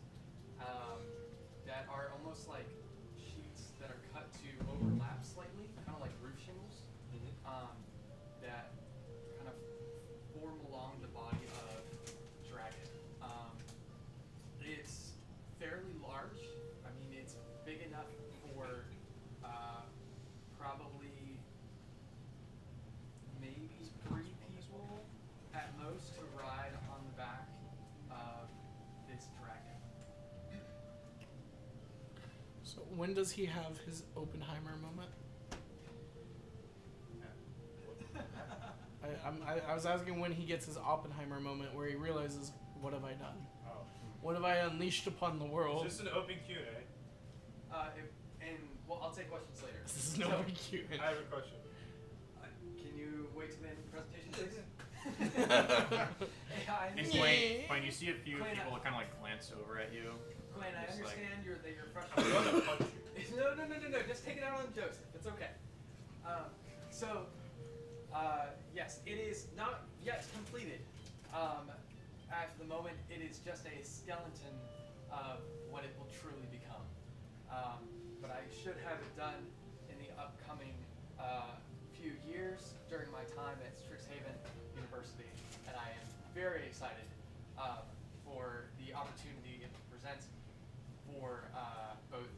that are almost like sheets that are cut to overlap slightly, kind of like roof shingles. So when does he have his Oppenheimer moment? I was asking when he gets his Oppenheimer moment where he realizes, what have I done? Oh. What have I unleashed upon the world? Is this an open Q&A? Well, I'll take questions later. This is no big cute. I have a question. Can you wait till the end of the presentation, please? And Quinn, you see a few Quinn, people kind of like glance over at you. Glenn, I Just like- understand that you're I'm frustrated. going to punch you. No. Just take it out on Joseph. It's okay. Yes, it is not yet completed. At the moment, it is just a skeleton of what it will truly become. But I should have it done in the upcoming few years during my time at Strixhaven University, and I am very excited for the opportunity it presents for both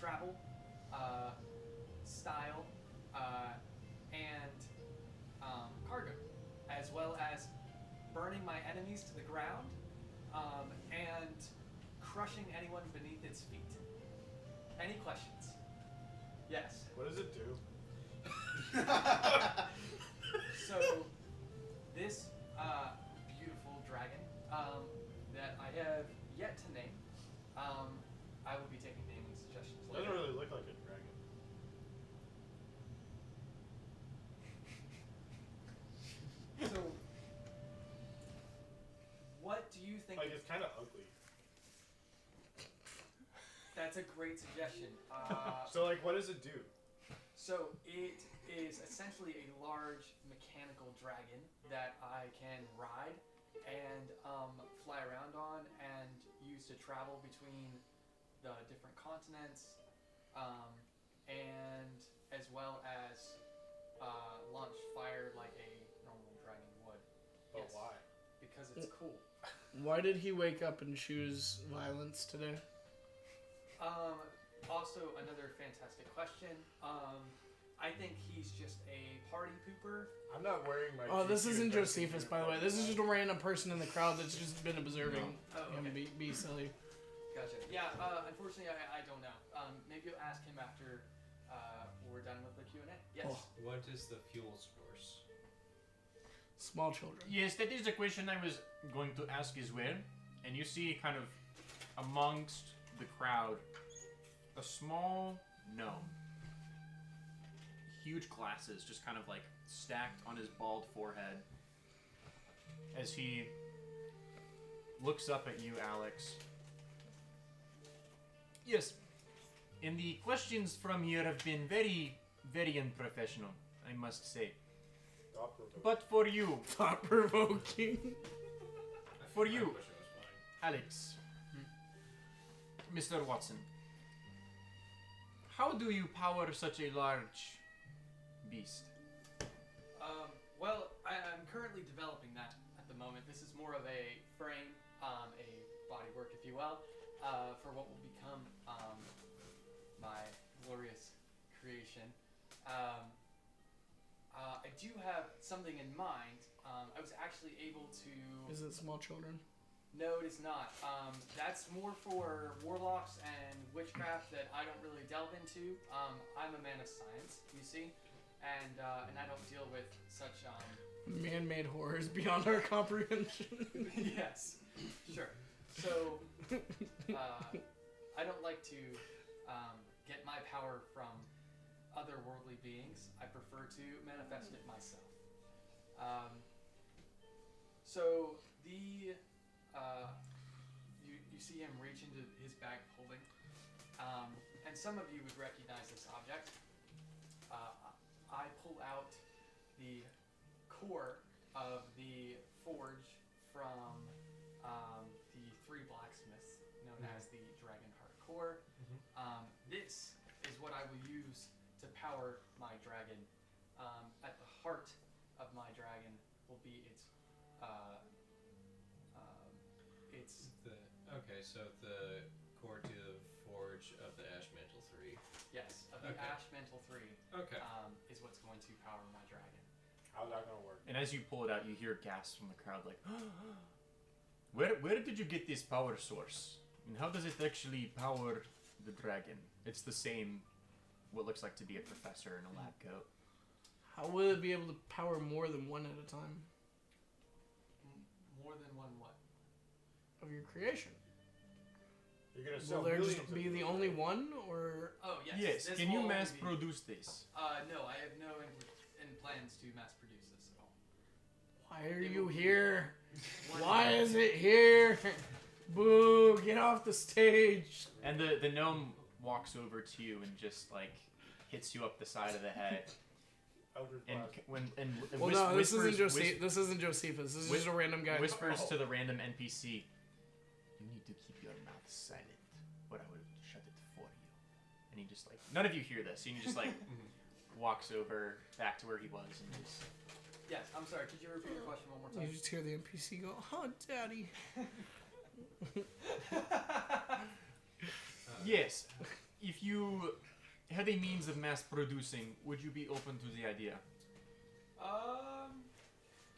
travel, style, and cargo, as well as burning my enemies to the ground and crushing anyone beneath its feet. Any questions? Yes. What does it do? So, this beautiful dragon that I have yet to name, I will be taking naming suggestions It later. doesn't really look like a dragon. So, what do you think? Like, it's kind of ugly. That's a great suggestion. So, like, what does it do? So it is essentially a large mechanical dragon that I can ride and fly around on and use to travel between the different continents, and as well as launch fire like a normal dragon would. But Yes. why? Because it's cool. Why did he wake up and choose violence today? Also, another fantastic question. I think he's just a party pooper. I'm not wearing my. Oh, this GQ isn't dressing Josephus, by the way. uniform. This is just a random person in the crowd that's just been observing Oh, him okay. be silly. Gotcha. Yeah, unfortunately, I don't know. Maybe you'll ask him after we're done with the Q&A. Yes. Oh. What is the fuel source? Small children. Yes, that is a question I was going to ask as well. And you see kind of amongst the crowd a small gnome. Huge glasses just kind of like stacked on his bald forehead. As he looks up at you, Alex. Yes. And the questions from here have been very, very unprofessional, I must say. Thought-provoking. But for you, Thought provoking. For My you. question was fine. Alex, Mr. Watson, how do you power such a large beast? Well, I'm currently developing that at the moment. This is more of a frame, a bodywork, if you will, for what will become my glorious creation. I do have something in mind. I was actually able to... Is it small children? No, it is not. That's more for warlocks and witchcraft that I don't really delve into. I'm a man of science, you see, and I don't deal with such. Man-made horrors beyond our comprehension. Yes, sure. So I don't like to get my power from otherworldly beings. I prefer to manifest it myself. So the you see him reach into his bag of holding, and some of you would recognize this object. I pull out the core of the forge from the three blacksmiths, known as the Dragonheart core. This is what I will use to power my dragon. At the heart of my dragon will be its Okay, so the core to the forge of the Ash Mantle 3. yes, of the Okay. Ash Mantle 3 Okay. is what's going to power my dragon. How's that gonna work? And as you pull it out, you hear gasps from the crowd like, where did you get this power source, And how does it actually power the dragon? It's the same, what looks like to be a professor in a lab coat. How will it be able to power more than one at a time More than one what? of your creation? You're gonna sell Will there millions just of be them, the right? only one, or Oh yes. Yes, this can you will only mass be- produce this? No, I have no plans to mass produce this at all. why are It you will be here? one Why day. is it here? Boo! Get off the stage. And the gnome walks over to you and just like hits you up the side of the head. Eldritch And Blast. and Well, no, this isn't whispers, This isn't Josephus. This is whis- just a random guy. whispers to the random NPC. You need to keep your mouth silent, or I will shut it for you. And he just like none of you hear this. And he just like walks over back to where he was and just. Yes, I'm sorry. Could you repeat your question one more You time? just hear the NPC go, "Oh, daddy." Yes, if you had a means of mass producing, would you be open to the idea?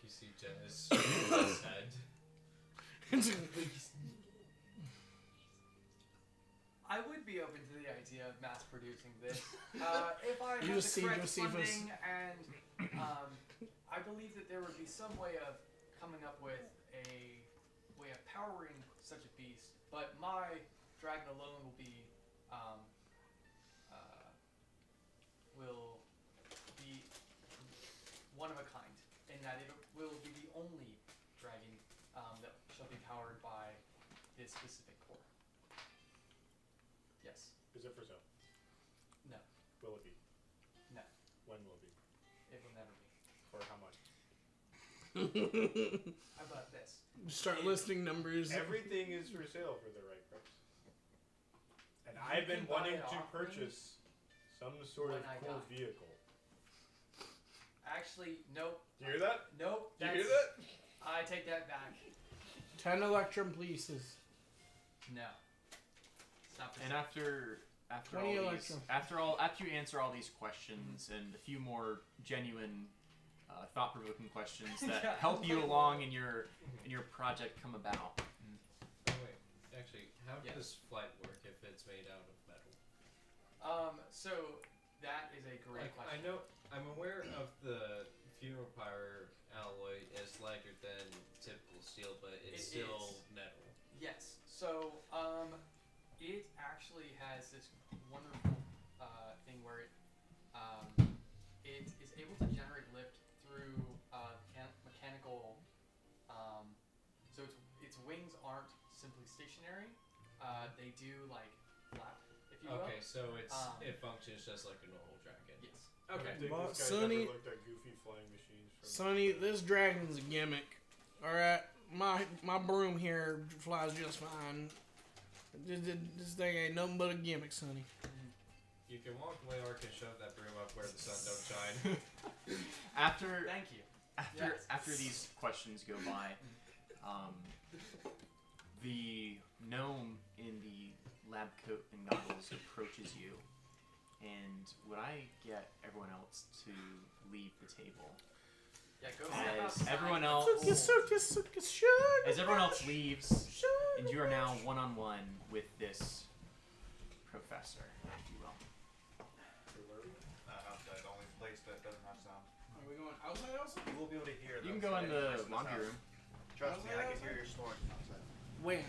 You see Dennis shaking his head. I would be open to the idea of mass producing this if I You had just the see correct Josephus. funding, and I believe that there would be some way of coming up with a way of powering such a beast. But my dragon alone will be one of a kind, in that it will be the only dragon that shall be powered by this specific core. Yes. Is it for sale? No. Will it be? No. When will it be? It will never be. For how much? How about this? Start listing numbers. Everything is for sale for the right price. And You I've been can buy wanting it to off me purchase some sort of when I cool die. vehicle. Actually, nope. Do you hear that? Nope. Do you hear that? I take that back. 10 Electrum pieces. No. It's not for And sale. after 20 all these, Electrum. after you answer all these questions and a few more genuine, thought-provoking questions that Yeah. help you along in your project come about. Oh wait, actually, how Yes. does flight work if it's made out of metal? So that is a great Like, question. I know, I'm aware of the funeral pyre alloy is lighter than typical steel, but it's It still is. metal. Yes. So, it actually has this wonderful thing where it is able to generate lift through mechanical. So its wings aren't simply stationary. They do like flap, if you will. Okay, so it's Um, it functions just like a normal dragon. Yes. I Okay. think Well, this guy's Sonny- never looked at goofy flying machines from Sonny, this dragon's a gimmick. Alright? My broom here flies just fine. This thing ain't nothing but a gimmick, Sonny. You can walk away or can shove that broom up where the sun don't shine. After Thank you. after Yes. after these questions go by, the gnome in the lab coat and goggles approaches you, and would I get everyone else to leave the table? Yeah. Go step As outside. everyone else, as everyone else leaves, and you are now one-on-one with this professor, if you will. Outside, the only place that doesn't have sound. Are we going outside also? You will be able to hear. You can the go in rest the of the laundry sound. room. Trust me, I can hear your snoring outside. When? You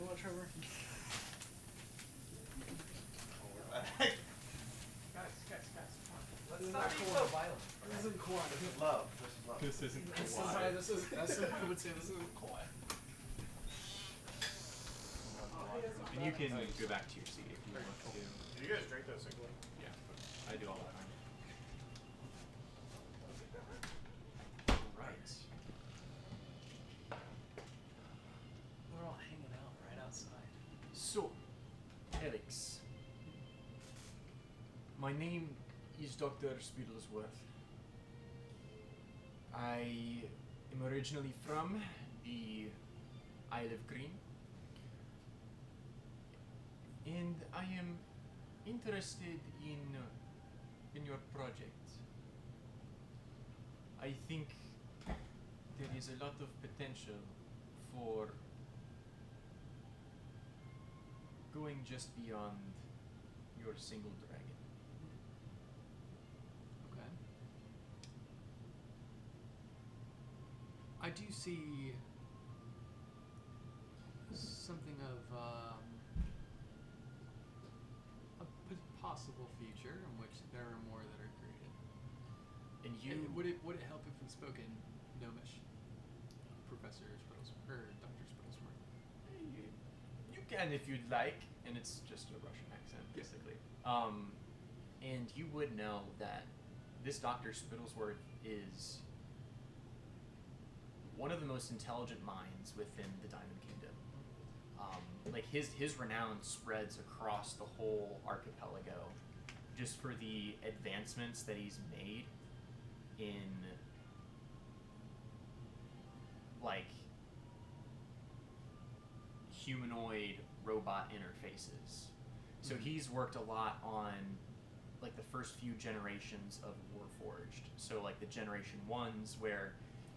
know what, Trevor? Guys, come on. Let's This is not not be cool. so violent. This isn't quiet. This is love. This is love. This isn't This is how this is. That's what I would say. This isn't quiet. And you can go back to your seat if you want to. Did you guys drink that single? Yeah, I do all the time. Right. We're all hanging out right outside. So, Alex, my name is Dr. Spindlesworth. I am originally from the Isle of Green, and I am interested in your project. I think there is a lot of potential for going just beyond your single dragon. Okay. I do see something of possible future in which there are more that are created. And Would it help if we spoke in Gnomish, Professor Spittlesworth or Dr. Spittlesworth? You can if you'd like, and it's just a Russian accent, basically. And you would know that this Dr. Spittlesworth is one of the most intelligent minds within the Diamond Kingdom. Like his renown spreads across the whole archipelago, just for the advancements that he's made in like humanoid robot interfaces. So he's worked a lot on like the first few generations of Warforged. So like the generation 1s where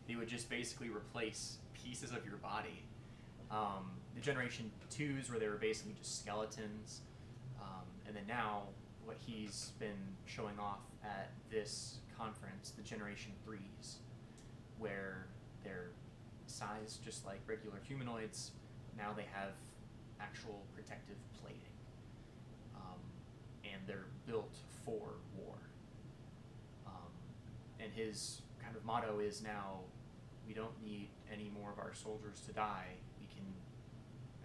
they would just basically replace pieces of your body. The generation 2s where they were basically just skeletons. And then now what he's been showing off at this conference, the generation 3s, where they're sized just like regular humanoids. Now they have actual protective plating. And they're built for war. And his kind of motto is now, we don't need any more of our soldiers to die. We can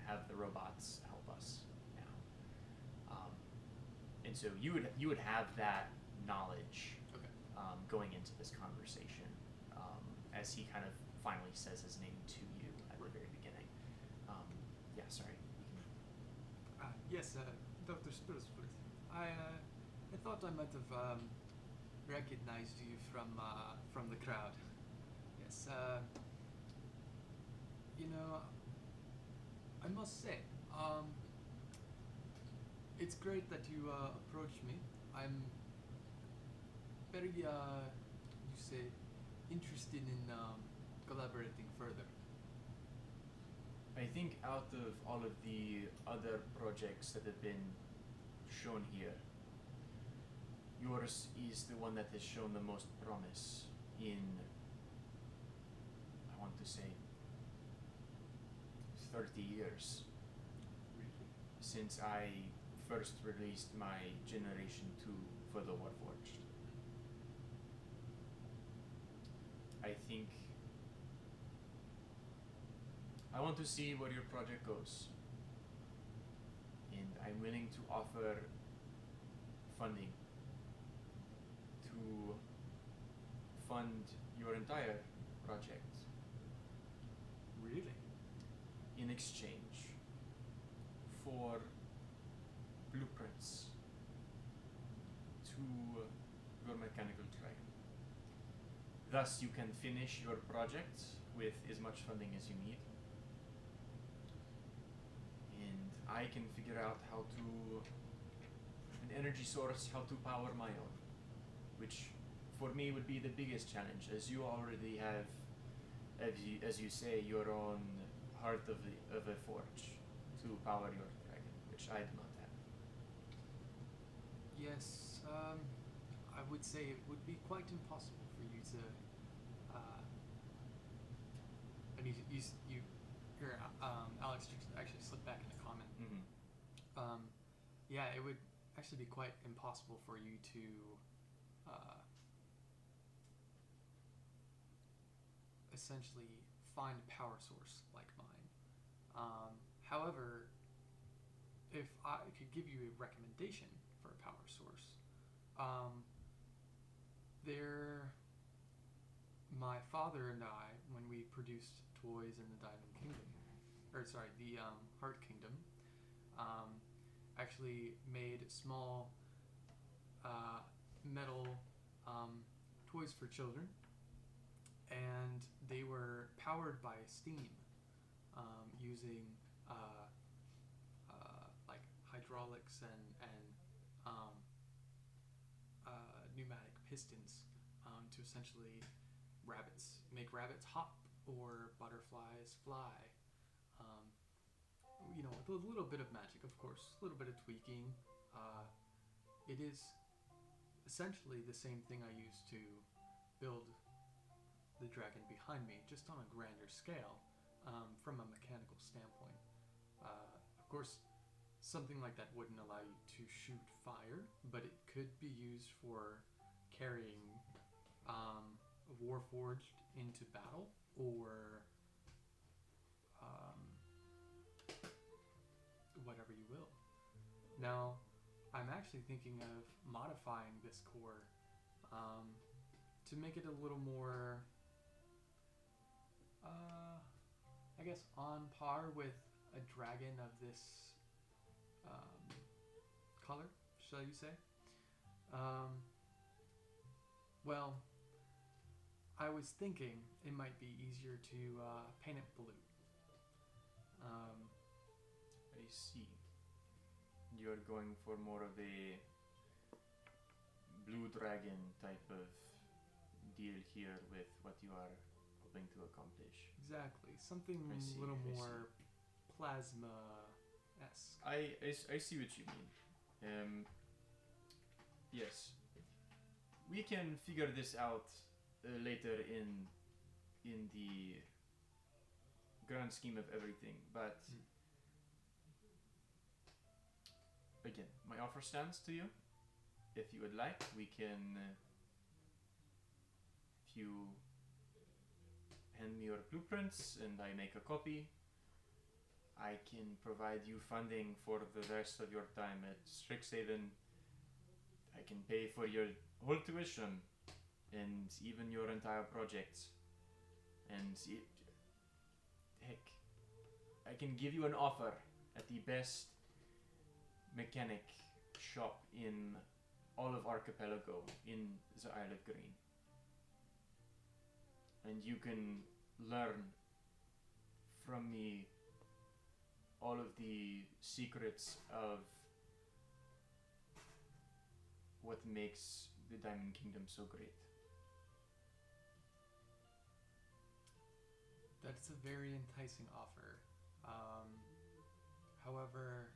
have the robots help us now. And so you would have that knowledge going into this conversation as he kind of finally says his name to you at the very beginning. Yeah, sorry. Yes, Dr. Spittlesworth. I thought I might have recognized you from the crowd. Yes. You know, I must say, it's great that you approached me. I'm very, you say, interested in collaborating further. I think out of all of the other projects that have been shown here, yours is the one that has shown the most promise in, I want to say, 30 years. Since I first released my Generation 2 for the Warforged. I think I want to see where your project goes. And I'm willing to offer funding to fund your entire project. Really? In exchange for blueprints to your mechanical dragon. Thus you can finish your project with as much funding as you need. And I can figure out how to, an energy source, how to power my own. Which for me would be the biggest challenge, as you already have, as you say, your own heart of a forge to power your dragon, which I do not have. Yes, I would say it would be quite impossible for you to. And you hear Alex just actually slip back in a comment. Mm-hmm. Yeah, it would actually be quite impossible for you to. Essentially find a power source like mine. However, if I could give you a recommendation for a power source, my father and I, when we produced toys in the Diamond Kingdom, the Heart Kingdom, actually made small metal toys for children. And they were powered by steam, using like hydraulics and pneumatic pistons to essentially make rabbits hop or butterflies fly. with a little bit of magic, of course, a little bit of tweaking. It is essentially the same thing I used to build the dragon behind me, just on a grander scale, from a mechanical standpoint. Of course, something like that wouldn't allow you to shoot fire, but it could be used for carrying Warforged into battle, or whatever you will. Now, I'm actually thinking of modifying this core to make it a little more, I guess, on par with a dragon of this color, shall you say? Well, I was thinking it might be easier to paint it blue. I see. You're going for more of a blue dragon type of deal here with what you are hoping to accomplish. Exactly. Something I see, a little I more plasma-esque. I see what you mean. Yes. We can figure this out later in the grand scheme of everything, but again, my offer stands to you. If you would like, we can, if you hand me your blueprints and I make a copy, I can provide you funding for the rest of your time at Strixhaven. I can pay for your whole tuition and even your entire project. And heck, I can give you an offer at the best mechanic shop in all of Archipelago, in the Isle of Green. And you can learn from me all of the secrets of what makes the Diamond Kingdom so great. That's a very enticing offer. However,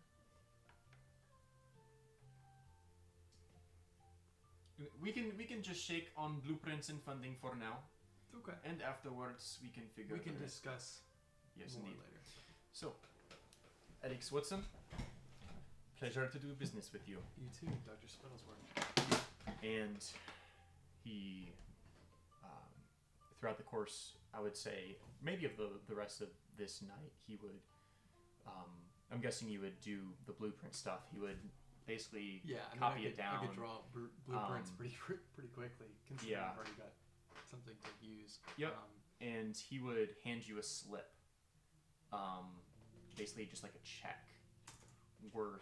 we can just shake on blueprints and funding for now, okay. and afterwards we can figure. We can the rest. discuss Yes, more indeed. later. So, Alex Watson, pleasure to do business with you. You too, Dr. Spittlesworth. And he, throughout the course, I would say, maybe of the rest of this night, he would, I'm guessing you would do the blueprint stuff. He would basically copy it down. I could draw blueprints pretty quickly, considering Yeah. I've already got something to use. Yep. And he would hand you a slip, basically just like a check worth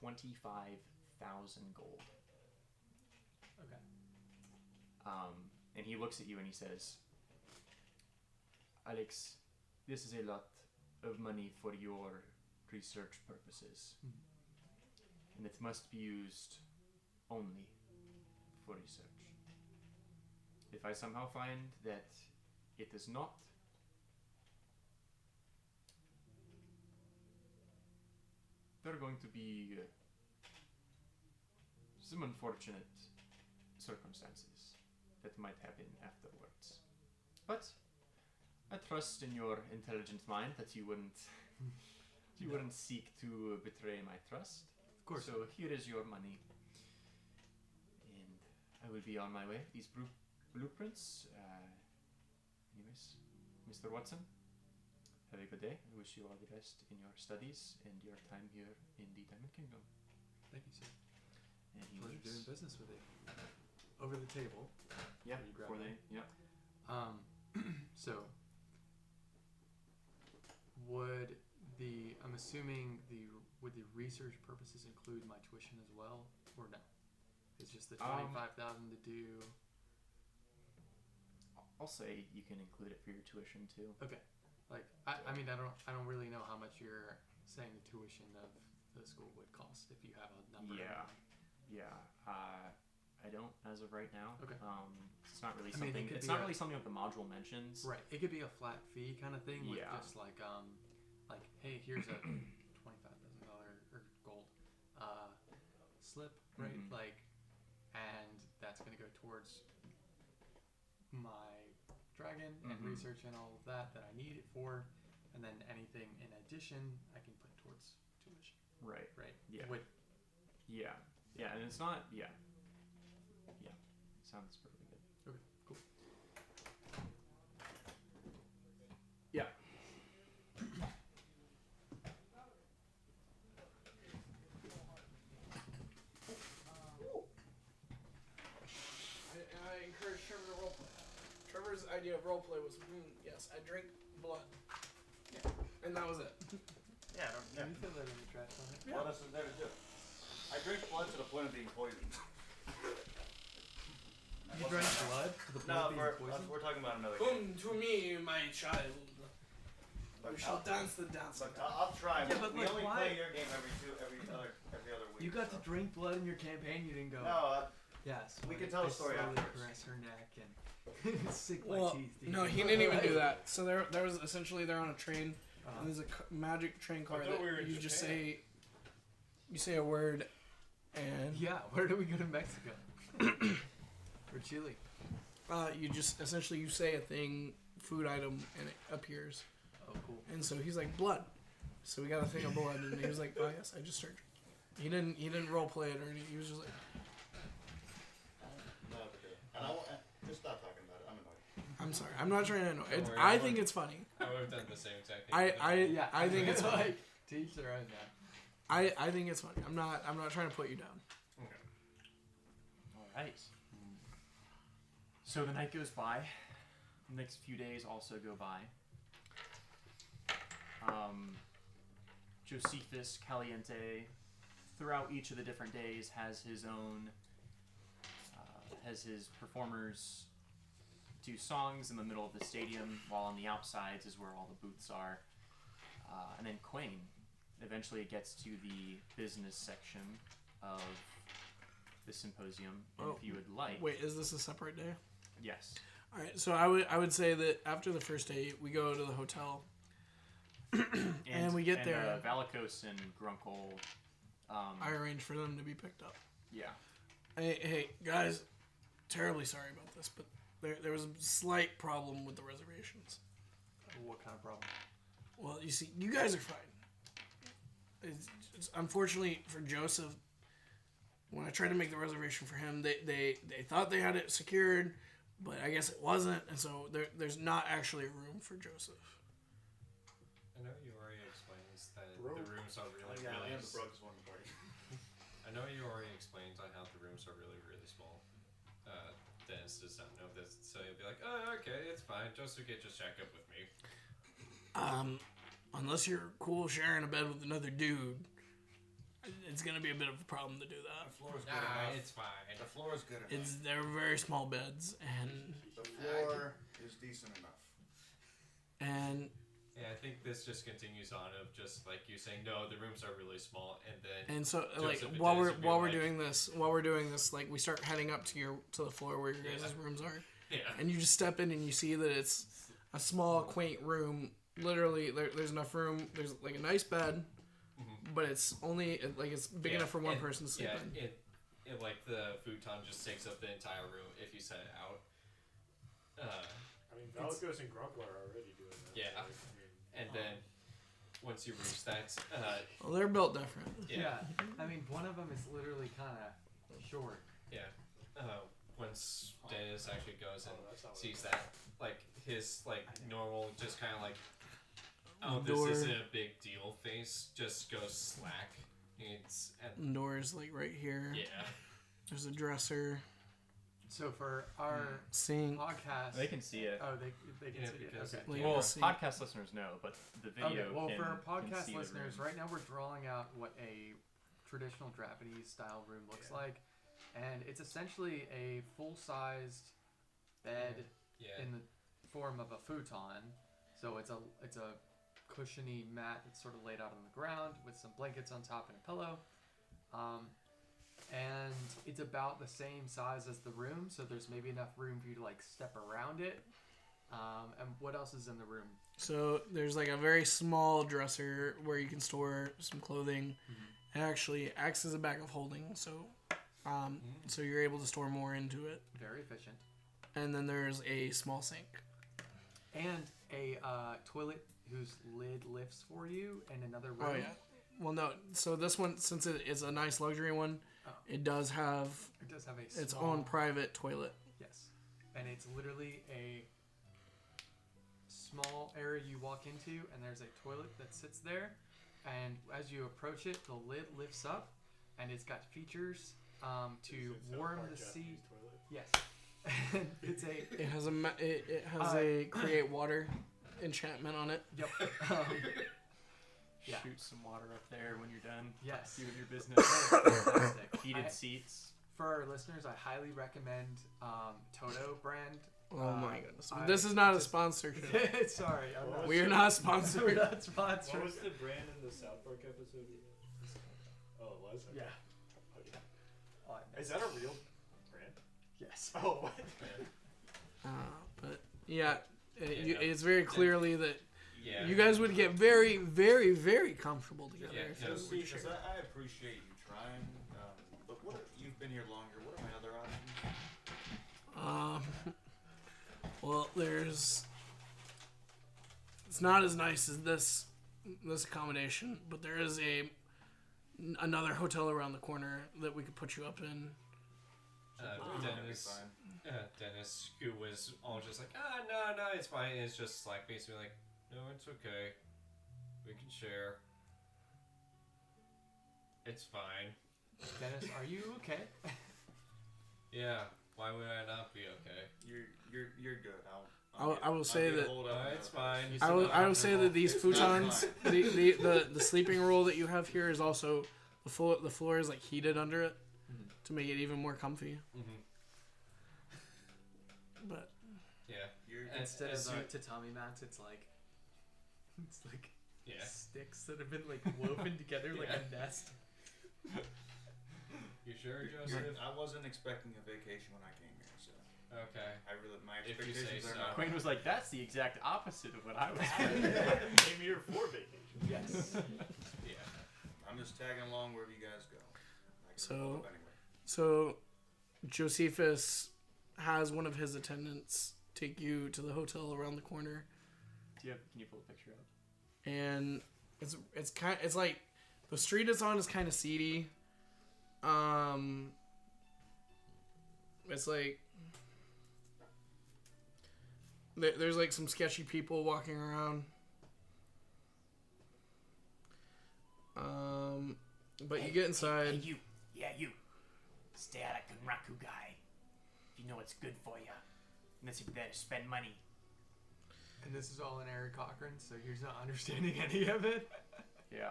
25,000 gold. Okay. And he looks at you and he says, Alex, this is a lot of money for your research purposes. And it must be used only for research. If I somehow find that it is not, there are going to be some unfortunate circumstances that might happen afterwards. But I trust in your intelligent mind that you wouldn't seek to betray my trust. Of course. So here is your money, and I will be on my way. These blueprints. Anyways, Mr. Watson, have a good day. I wish you all the best in your studies and your time here in the Diamond Kingdom. Thank you, sir. And he Pleasure leaves. doing business with you. Over the table. Yeah, You grab before that. they. Yeah. So would I'm assuming would the research purposes include my tuition as well, or no? It's just the 25,000 to do. I'll say you can include it for your tuition too. Okay. Like I mean I don't really know how much you're saying the tuition of the school would cost if you have a number. Yeah. Yeah. I don't as of right now. Okay. It's not really I mean, something. it could It's be not a- really something that the module mentions. Right. It could be a flat fee kind of thing with Yeah. just like like, hey, here's a $25,000 or gold slip, right? Mhm. Like, and that's gonna go towards my dragon and Mhm. research and all of that I need it for, and then anything in addition I can put towards tuition, Right. right? Yeah. With Yeah. Yeah, and it's not. Yeah. Yeah. Sounds perfectly good. okay, cool. Yeah. I encourage Trevor to roleplay. Trevor's idea of roleplay was, yes, I drink blood. Yeah. And that was it. Yeah, Can you throw that in the trash can? What else is there to do? I drink blood to the point of being poisoned. You drank blood to the point No, of being poisoned? we're talking about another game. To me, my child, Look, we shall dance the dance. Look, I'll try. Yeah, but we like, only why- play your game every other week. You got so. to drink blood in your campaign, you didn't go. No, Yes. We like, can tell the I story slowly afterwards. caress her neck and sink my Well, teeth deep. no, he didn't even do that. So there was essentially they're on a train. Uh-huh. And there's a magic train car thought that we were in you just Japan. you say a word, and Yeah, where do we go to Mexico? Or Chile? you just essentially you say a thing, food item, and it appears. Oh, cool. And so he's like blood. So we got a thing of blood, and he was like, oh yes, I just started drinking. He didn't role play it or anything. He was just like, no, okay. And I won't. Just stop talking about it. I'm annoyed. I'm sorry, I'm not trying to annoy. Don't It's, worry, I don't think worry. it's funny. I would have done the same technique. I think it's funny. like, to each their own now. I think it's funny. I'm not trying to put you down. All right. So the night goes by. The next few days also go by. Josephus Caliente, throughout each of the different days, has his own, has his performers do songs in the middle of the stadium, while on the outsides is where all the booths are. And then Quain eventually gets to the business section of the symposium, and if you would like, Wait, is this a separate day? yes. All right, so I would say that after the first day, we go to the hotel. And we get there. Valikos and Grunkle. I arrange for them to be picked up. Yeah. Hey, guys, terribly sorry about this, but there was a slight problem with the reservations. What kind of problem? Well, you see, you guys are fine. It's unfortunately for Joseph, when I tried to make the reservation for him, they thought they had it secured, but I guess it wasn't, and so there's not actually a room for Joseph. I know you already explained that Broke. the rooms are really, Yeah, really. I am the brokest one in the party. I know you already explained on how the rooms are really, really small. Dennis does not know this, so he'll be like, "Oh, okay, it's fine. Joseph can just check up with me." Unless you're cool sharing a bed with another dude, it's gonna be a bit of a problem to do The that. floor is good Nah, enough. it's fine. The floor is good enough. They're very small beds, The floor is decent enough. and Yeah, I think this just continues on of just like you saying, "No, the rooms are really small," and then so like Joseph and while Dennis would be we're like- doing this, like we start heading up to the floor where your guys' rooms are, yeah, and you just step in and you see that it's a small, quaint room. Literally, there's enough room. There's like a nice bed, but it's only like it's big enough for one and- person to sleep yeah, in. it like the futon just takes up the entire room if you set it out. I mean, Valikos and Grunkle are already doing that. Yeah. so, I mean, And then once you reach that, Well, they're built different. yeah, I mean, one of them is literally kind of short. yeah. Once Dennis actually goes and that's not what sees that, like his like normal, just kind of like, oh, The door- this isn't a big deal face, just goes slack. It's and Doors like right here. yeah, There's a dresser, So for our sink. podcast, They can see it. oh, they can Yeah, see it. because Okay. Like, Well, we'll see. podcast listeners know, but the video Okay, well, can, for our can podcast see the listeners, room. right now we're drawing out what a traditional Japanese style room looks like, and it's essentially a full-sized bed yeah. in the form of a futon. So it's a cushiony mat that's sort of laid out on the ground with some blankets on top and a pillow. And it's about the same size as the room, so there's maybe enough room for you to like step around it. And what else is in the room? So there's like a very small dresser where you can store some clothing. It actually acts as a bag of holding, so so you're able to store more into it. Very efficient. And then there's a small sink. And a toilet whose lid lifts for you in another room. Oh yeah. Well, no. So this one, since it is a nice luxury one, it does have a its small, own private toilet. Yes, and it's literally a small area you walk into, and there's a toilet that sits there. And as you approach it, the lid lifts up, and it's got features to warm the seat. Yes, it's a. It has a create water enchantment on it. Yep. Yeah. Shoot some water up there when you're done. Yes. Doing your business. Fantastic. Heated seats. For our listeners, I highly recommend Toto brand. Oh my goodness! This is not a sponsorship. Sorry, I'm not. We are not sponsored. We're not sponsored. What was the brand in the South Park episode? Oh, it was? Okay. Yeah. Oh, yeah. Oh, Is that a real brand? yes. Oh, what? But yeah, it's very clearly that Yeah. you guys would get very, very, very comfortable together. Yeah, if no, you would See, share. 'cause I appreciate you trying, but you've been here longer. What are my other options? Well, it's not as nice as this accommodation, but there is another hotel around the corner that we could put you up in. Dennis, who was all just like, no, it's fine. It's just like basically like, no, it's okay. We can share. It's fine. Dennis, are you okay? Yeah. Why would I not be okay? You're good. I will say that It's fine. I will say that these futons, the sleeping roll that you have here is also the floor is like heated under it to make it even more comfy. Mm-hmm. But Yeah. Instead of tatami mats, it's like yeah. sticks that have been like woven together like a nest. You sure, Joseph? I wasn't expecting a vacation when I came here, so Okay. my If you expectations say are so. not. Quinn was like, "That's the exact opposite of what I was." Came here for vacation. Yes. Yeah. I'm just tagging along wherever you guys go. So- Anyway. so Josephus has one of his attendants take you to the hotel around the corner, Can you pull a picture up? and it's like the street it's on is kind of seedy. It's like there's like some sketchy people walking around. But you get inside. Hey, you. Yeah, you. Stay out of Kunraku, guy. If you know what's good for you. Unless you're there to spend money. And this is all in Eric Cochran, so he's not understanding any of it. Yeah.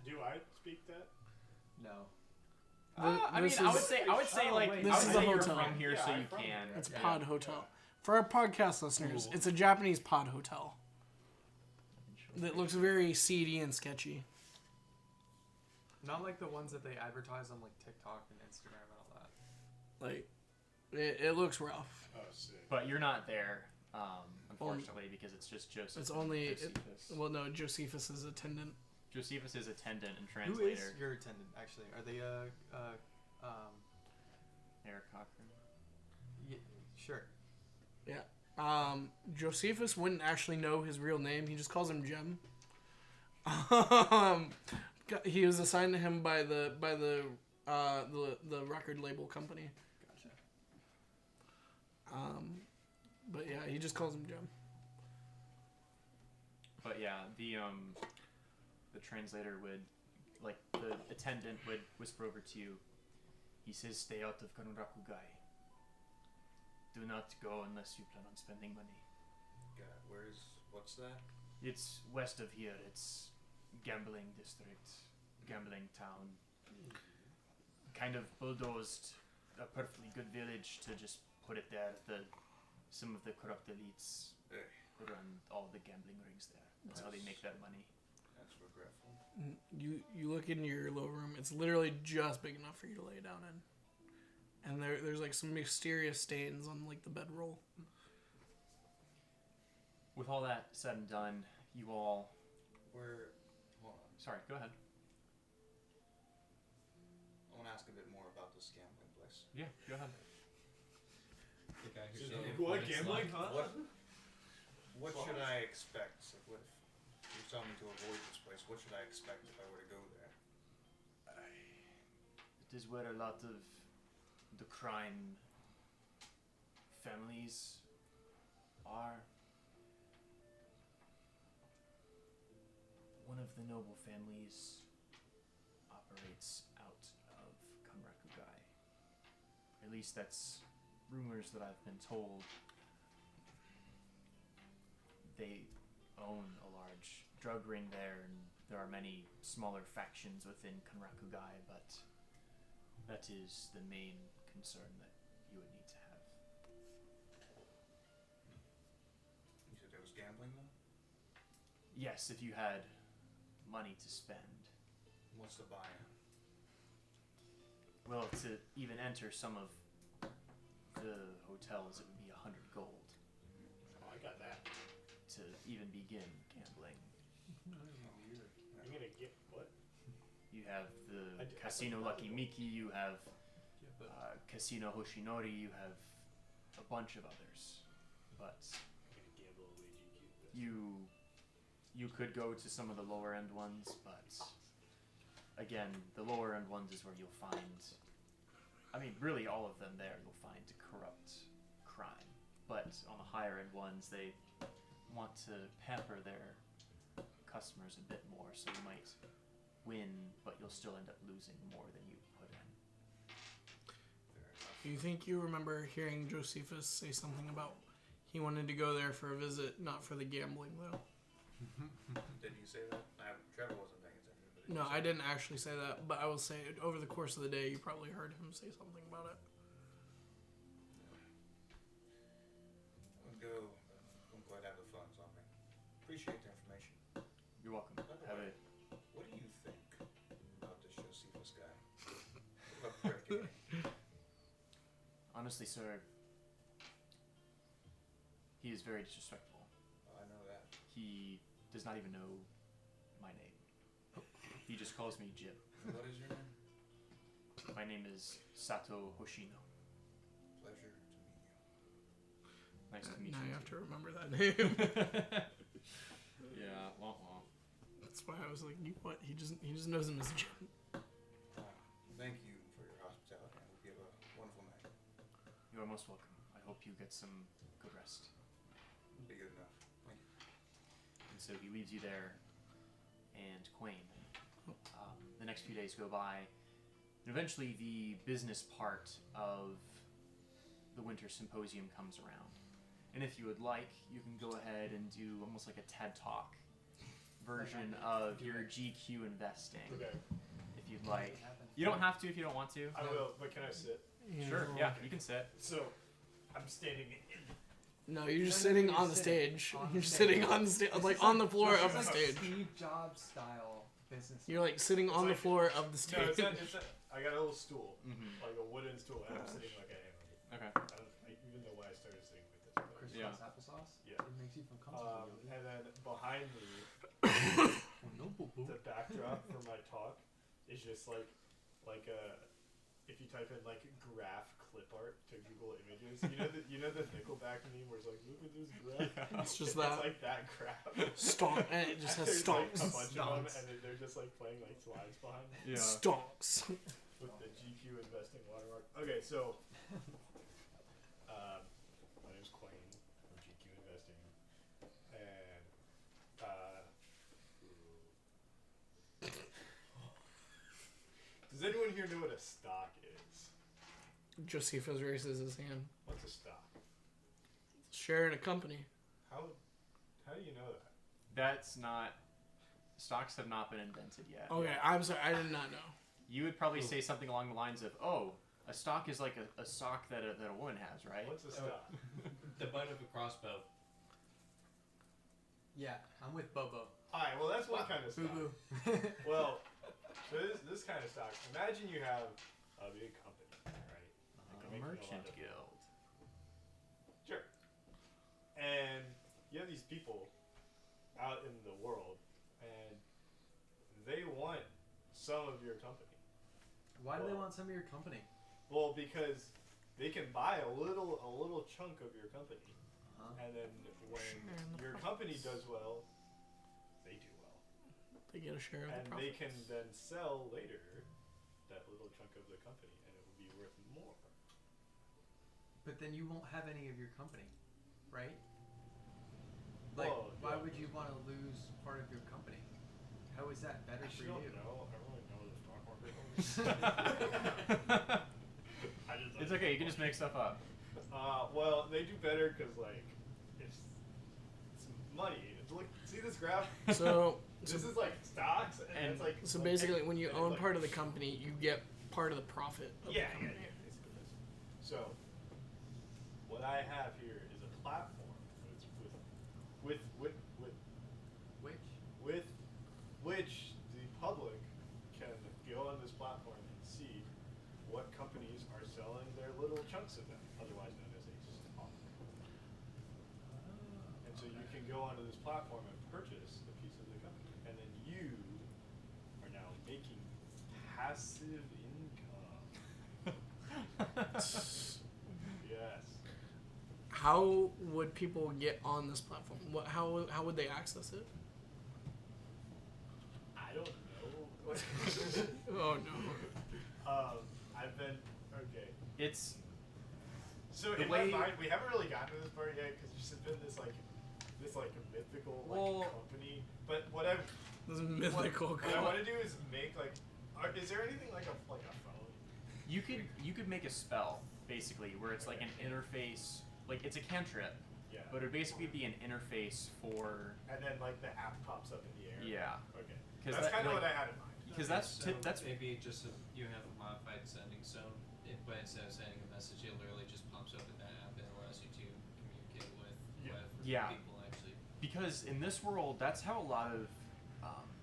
Do I speak that? No. I mean, I would say oh, like wait. This I is would a say you're hotel. from here, Yeah, so I'm you from can. here. It's Yeah. Pod Hotel. For our podcast listeners, it's a Japanese pod hotel that looks very seedy and sketchy. Not like the ones that they advertise on like TikTok and Instagram and all that. Like, it looks rough. Oh, sick. But you're not there, unfortunately, because it's just Joseph. It's and only Josephus. well, no, Josephus' attendant. Josephus is attendant and Who translator. is your attendant, actually? Are they Eric Cochran. sure. Josephus wouldn't actually know his real name. He just calls him Jem. He was assigned to him by the record label company. Gotcha. But yeah, he just calls him Jem. But yeah, the translator would, like, the attendant would whisper over to you. He says, "Stay out of Kanuraku, guy. Do not go unless you plan on spending money. God, what's that? It's west of here. It's gambling district, gambling town. Kind of bulldozed a perfectly good village to just put it there. Some of the corrupt elites run all the gambling rings there. That's how they make their money." That's regretful. You look in your little room. It's literally just big enough for you to lay down in. And there's like some mysterious stains on like the bedroll. with all that said and done, you all... Hold on. Sorry, go ahead. I want to ask a bit more about this gambling place. Yeah, go ahead. The guy who's So, What, gambling, huh? What should I expect? If you're telling me to avoid this place, what should I expect if I were to go there? It is where a lot of the crime families are. One of the noble families operates out of Kamrakugai. At least that's rumors that I've been told. They own a large drug ring there, and there are many smaller factions within Kanrakugai, but that is the main concern that you would need to have. You said there was gambling though? Yes, if you had money to spend. What's the buy-in? Well, to even enter some of the hotels, it would be 100 gold. Oh, I got that. To even begin gambling. I'm gonna get what? You have the I Casino thought Lucky you- Miki, you have Yeah, but Casino Hoshinori, you have a bunch of others. But I'm gonna gamble away GQ. you could go to some of the lower end ones, but again, the lower end ones is where you'll find, I mean, really all of them there you'll find corrupt crime. But on the higher end ones, they want to pamper their customers a bit more, so you might win, but you'll still end up losing more than you put in. Fair enough. Do you think you remember hearing Josephus say something about he wanted to go there for a visit, not for the gambling, though? Did you say that? Trevor wasn't paying attention. But did No, you say I didn't actually say that, but I will say over the course of the day, you probably heard him say something about it. I'm glad to have the funds on me. Appreciate the information. You're welcome. By the Have way, a what do you think about this Josephus guy? What about breaking in? honestly, sir, he is very disrespectful. Oh, I know that. He does not even know my name. He just calls me Jim. What is your name? My name is Sato Hoshino. Pleasure to meet you. Nice to meet Now you. you have to remember that name. Yeah, wah wah. That's why I was like, you what? He just knows him as Jim. Thank you for your hospitality. I hope you have a wonderful night. You are most welcome. I hope you get some good rest. It'll be good enough. Thank you. And so he leaves you there, and Quain. The next few days go by, and eventually the business part of the Winter Symposium comes around. And if you would like, you can go ahead and do almost like a TED Talk version of your GQ investing, Okay, if you'd like. You don't have to if you don't want to. I will, but can I sit? Sure, yeah, you can sit. So, I'm standing. No, you're just No, no, sitting you're on the sitting stage. on the You're stage. sitting on the stage, like on the floor of the It's stage. like Steve Jobs style business. You're like sitting It's on the like- floor of the No, stage. I got a little stool, Mm-hmm. like a wooden stool, and I'm sitting like I am. Okay. I even know why I started sitting like this. but- Crisscross applesauce. Yeah. It makes you feel comfortable. Yogi. And then behind me, Oh, no, boo boo. the backdrop for my talk is just like if you type in like graph clip art to Google Images, you know the Nickelback meme where it's like, look at this graph. It's just It's that like that graph. stomp, and it just has There's like stomps. a bunch of them, Stomps. and then they're just like playing like slides behind it Yeah. Stomps. with the GQ investing watermark. Okay, so my name's Quain from GQ Investing, and does anyone here know what a stock is? Josephus raises his hand. What's a stock? Share in a company. How do you know that? That's not. Stocks have not been invented yet. Okay, I'm sorry, I did not know. You would probably say something along the lines of, "Oh, a stock is like a sock that a woman has, right?" What's a stock? The butt of a crossbow. Yeah, I'm with Bobo. Alright, well that's one kind of Boo stock. boo. Well, so this kind of stock. Imagine you have a big company, right? A Making a lot merchant of- guild. Sure. And you have these these people out in the world, and they want some of your company. Why do they want some of your company? Well, because they can buy a little chunk of your company, and then when your company does well, they do well. They get a share of the And profits. they can then sell later that little chunk of the company, and it will be worth more. But then you won't have any of your company, right? Like, Well, why yeah. would you want to lose part of your company? How is that better for I don't you? know. I don't really know the stock market. It's okay. You can just make stuff up. Well, they do better because like it's money. Look, see this graph? So, This is like stocks, and it's like so like, basically, when you and own like, part of the company, you get part of the profit. Of Yeah, the yeah, company. yeah. Basically, so what I have here is a platform with which the public can go on this platform and see what companies are selling their little chunks of them, otherwise known as a stock. And so you can go onto this platform and purchase a piece of the company, and then you are now making passive income. Yes. How would people get on this platform? How would they access it? I don't know. Oh no. I've been okay. It's So The in my way- mind, we haven't really gotten to this part yet because there's just been this mythical Well- company. But what I This mythical. what I want to do is make is there anything like a phone? you could make a spell basically where it's like an interface, like it's a cantrip, Yeah. but it would basically be an interface for And then like the app pops up in the air. yeah. Okay. 'Cause That's that, kind of like- what I had in mind. Because Okay, that's so that's maybe just you have a modified sending zone, but instead of sending a message, it literally just pops up in that app and allows you to communicate with whatever Yeah. people actually. because in this world that's how a lot of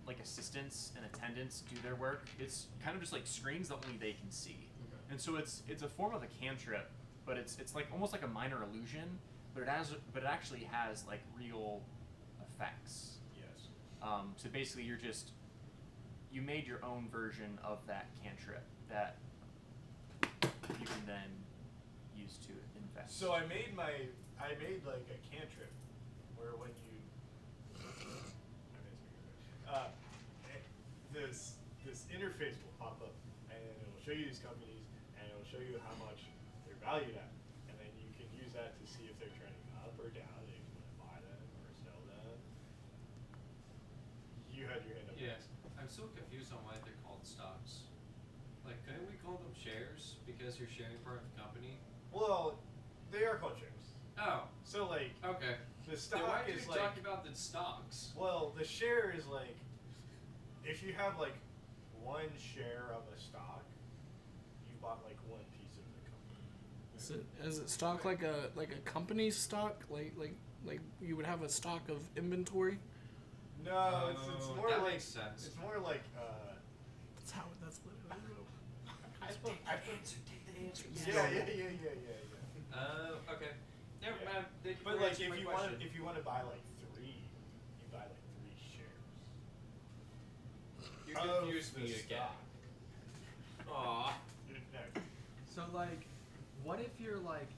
like assistants and attendants do their work. It's kind of just like screens that only they can see, and so it's a form of a cantrip, but it's like almost like a minor illusion, but it actually has like real effects. Yes. So basically, you made your own version of that cantrip that you can then use to invest. So I made like a cantrip where when you this interface will pop up and it will show you these companies and it will show you how much they're valued at, and then you can use that to see if they're trending up or down, if you want to buy them or sell them. You had your hand up. Yes, I'm still confused on why they're called stocks. Like, couldn't we call them shares because you're sharing part of the company? Well, they are called shares. Oh, So like okay. the Then why stock are you is like talking about the stocks? well, the share is like if you have like one share of a stock, you bought like one piece of the company. Is it stock like a company stock? Like you would have a stock of inventory? No, it's more that like makes sense. it's more like That's what it is. I don't Take the answer. yeah. Okay. Never mind. Thank you But for like answering if my you question. want to buy like three, you buy like 3 shares. You of confused the me again. stock. Aw. No. So like, what if you're like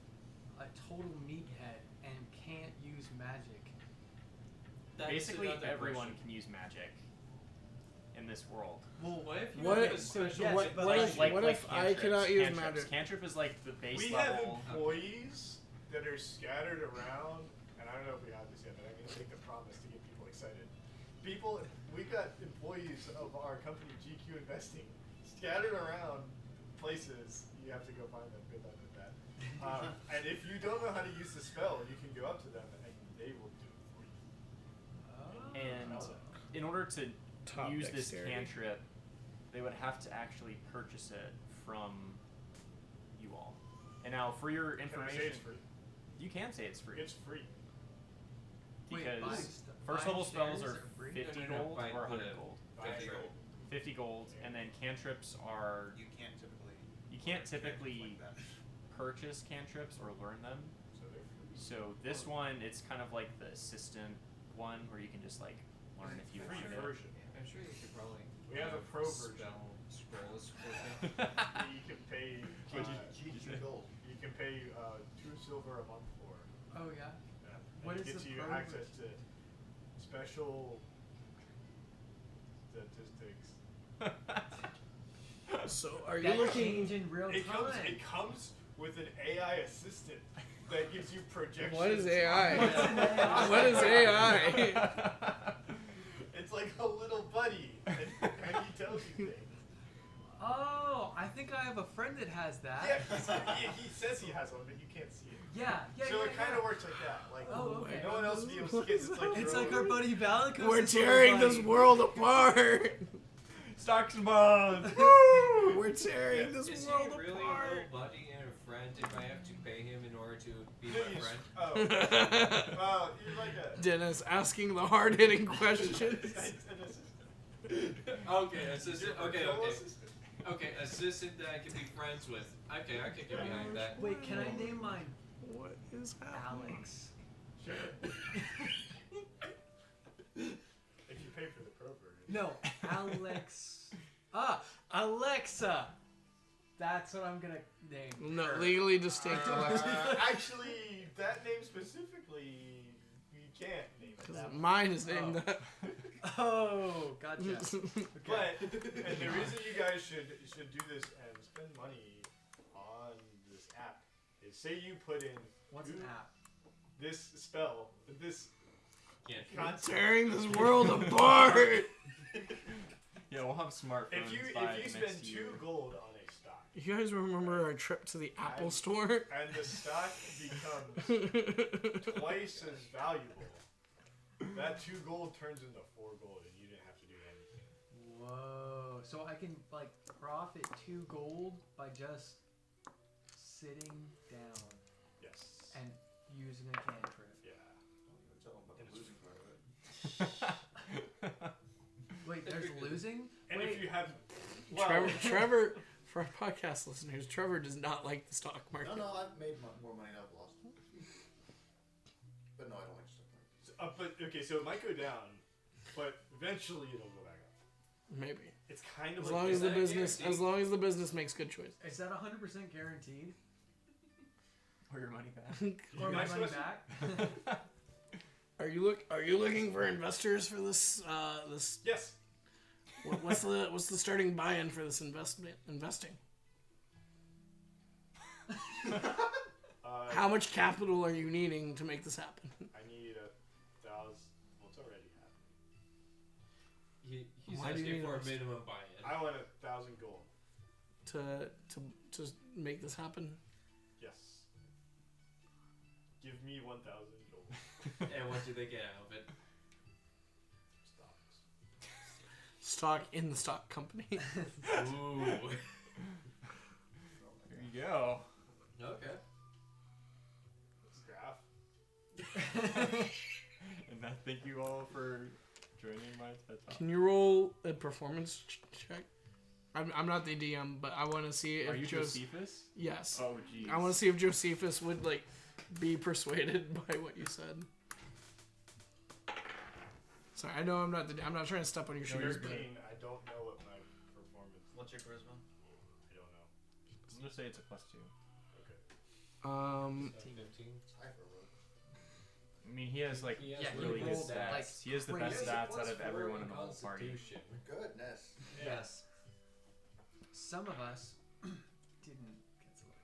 a total meathead and can't use magic? That is basically another everyone question. can use magic in this world. Well, What if you What have if- a special? yes, what- but what like- if- I cantrips. cannot use Cantrips. magic? Cantrip is like the base We have level. employees that are scattered around, and I don't know if we have this yet, but I'm going to make the promise to get people excited. We've got employees of our company, GQ Investing, scattered around places. You have to go find them. Good luck with that. And if you don't know how to use the spell, you can go up to them and they will do it for you. And in order to Top use this dexterity. cantrip, they would have to actually purchase it from you all. And now, for your Can I information, say it's free? you can say it's free It's free. Wait, because buying first buying level spells shares are free? 50 No, gold buy or 100 the- gold. 50 Buy- gold. 50 gold, and then cantrips are You can't typically. you can't order cantrips typically like that. purchase cantrips or learn them. So they're free. So this one, it's kind of like the assistant one where you can just like learn if you Free want it. version. I'm sure you could probably. We have a pro version. Scrolls with You can pay. GQ Gold. You can pay $2 silver a month for. Oh yeah. Yeah. What And is it gets the you pro access to special statistics. So are you That looking? change in real It time. comes with an AI assistant that gives you projections. What is AI? What's an AI? What is AI? It's like a little buddy, and he tells you things. Oh, I think I have a friend that has that. Yeah, he says he has one, but you can't see it. Yeah. So it kind of works like that. Like, Oh, okay. no one else will be able to see it. It's like It's your like own- our buddy Valicos. We're tearing this world apart. Stocks and bonds. We're tearing this Is world he really a apart. little buddy and a friend if I have to pay him in order to be my Please. friend? Oh. Well, you're like a. Dennis asking the hard-hitting questions. Okay, assistant. Okay, Virtual okay. assistant. Okay, assistant that I can be friends with. Okay, I can get behind that. Wait, can I name mine What is happening? Alex? Sure. If you pay for the pro version. No, Alex. Alexa. That's what I'm gonna name. No, her. legally distinct Alexa. Actually, that name specifically, you can't name it that. Mine is named that. Oh, gotcha. But and the reason you guys should do this and spend money on this app is say you put in What's an app? this spell, this Can't. concept. Tearing this world apart. Yeah, we'll have smartphones If you by spend next 2 year. gold on a stock You guys remember our trip to the Apple Store? and the stock becomes twice as valuable, that 2 gold turns into 4 gold and you didn't have to do anything. Whoa. So I can like profit 2 gold by just sitting down Yes. and using a cantrip. Yeah. Tell them about And the it's- losing part of it. Wait, there's losing? And Wait. if you have Trevor, for our podcast listeners, Trevor does not like the stock market. No, I've made more money than I've lost. But no, I don't like stuff like but okay, so it might go down, but eventually it'll go back up. Maybe. It's kind of As like long as that the business, guaranteed? as long as the business makes good choices. Is that 100% guaranteed? Or your money back. Or my Next money question. back? Are you looking for investors for this? This Yes. what's the starting buy-in for this investing? How much capital are you needing to make this happen? I need 1,000. Well, it's already happening. He's Why do you asking need for a those? minimum buy-in. I want 1,000 gold. To make this happen? Yes. Give me 1,000 gold. And what do they get out of it? Stocks. Stock in the stock company. Ooh. There you go. Okay. Graph. And I thank you all for joining my TED Talk. Can you roll a performance check? I'm not the DM, but I want to see if Are you Joseph. Josephus? Yes. Oh, jeez. I want to see if Josephus would like be persuaded by what you said. Sorry, I know I'm not trying to step on your shoes, but 13. I don't know what my performance. What's your charisma? I don't know. I'm gonna say it's a +2. Okay. 15. It's high for a rogue. I mean, he has like He has Yeah, he really good rolled stats. like he has the crazy. best He has a stats out of +4 everyone in the whole party. Constitution. Goodness. Yes. Some of us didn't get selected.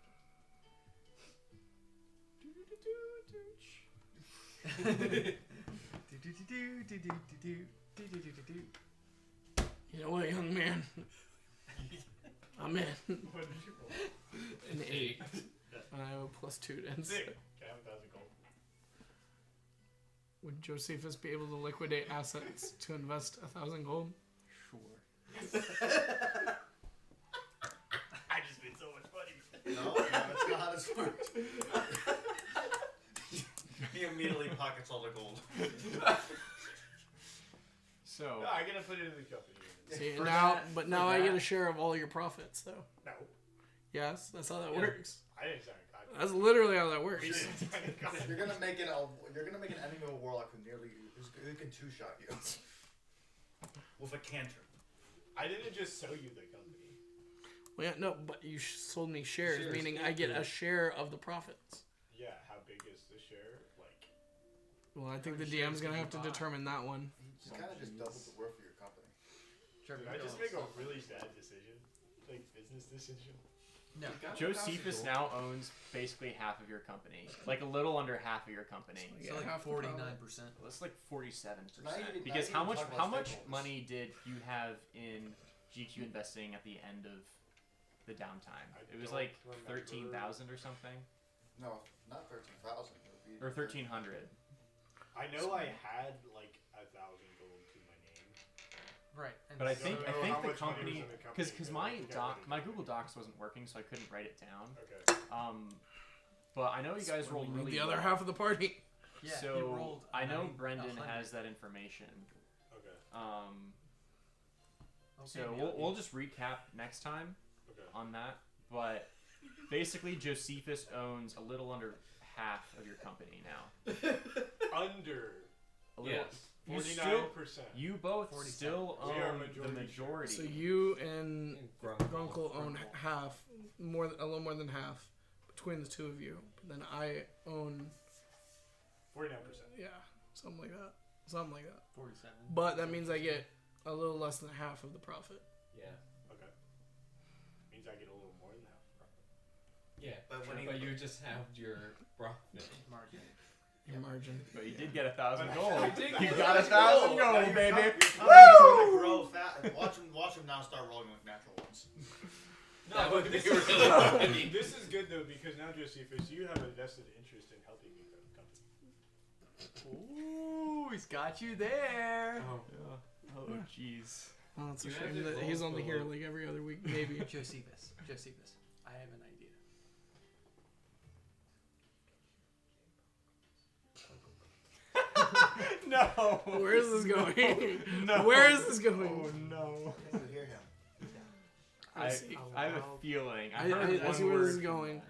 you know what, young man, I'm in. What did you roll? An 8, and I have a +2 to Sick. insight. Okay, I have 1,000 gold. Would Josephus be able to liquidate assets to invest 1,000 gold? Sure. I just made so much money. No, that's not how this works. He immediately pockets all the gold. So, No, I'm gonna put it in the company. See, For now, that- now for I get that- a share of all your profits, though. No, Yes, that's how that Yeah. works. I didn't sign a contract. That's literally how that works. You're gonna make an enemy of a warlock who can two-shot you with a cantrip. I didn't just sell you the company. Well, yeah, no, but you sold me shares, Shares, meaning yeah. I get a share of the profits. Yeah, how big is the share? Like, Well, I think the many shares DM's gonna did have you to buy? determine that one. You kind of just doubled the worth of your company. Sure, did I just make a really bad decision? Like, business decision? No. Josephus now owns basically half of your company, like a little under half of your company. Yeah, So like half the 49%. It's like 47%. Now you- Because now how you much talk about how much stakeholders. money did you have in GQ investing at the end of the downtime? I It was don't like remember. 13,000 or something, No, not 13,000. or 1,300. I know I had like 1,000 gold to my name. Right. And But I So think how the much money company, was in the company, because but I my think I wrote it my down. Google Docs wasn't working, so I couldn't write it down. Okay. But I know you guys rolled We need really the other well. half of the party. yeah, he So rolled. I know 9, Brendan 100. has that information. Okay. Okay, So Neil, we'll just recap next time Okay. on that. But basically, Josephus owns a little under half of your company now. Under A little. Yes. You still, 49%. you both 47. still We are own the majority majority. So you and Grunkle. Grunkle own half, a little more than half, between the two of you. But then I own, 49%. yeah, something like that. 47. But that means I get a little less than half of the profit. Yeah. Okay. Means I get a little more than half the profit. Yeah. But when But you just have your profit. Margin. Your margin. But you did get 1,000 But- gold. You did You get got 1,000 1,000 gold, Your baby. company's gonna grow fast. Watch him now start rolling with natural ones. That but would be this really is- funny. This is good though because now Josephus, you have a vested interest in helping me grow the company. Ooh, he's got you there. Oh, jeez. Well, it's a You have shame to that roll he's only for here like- like every other week, maybe. Josephus, I have an idea. No. Where is this going? No. Where is this Oh going? no. You hear him. I see. have a feeling. I I heard see one where this word is from going. that.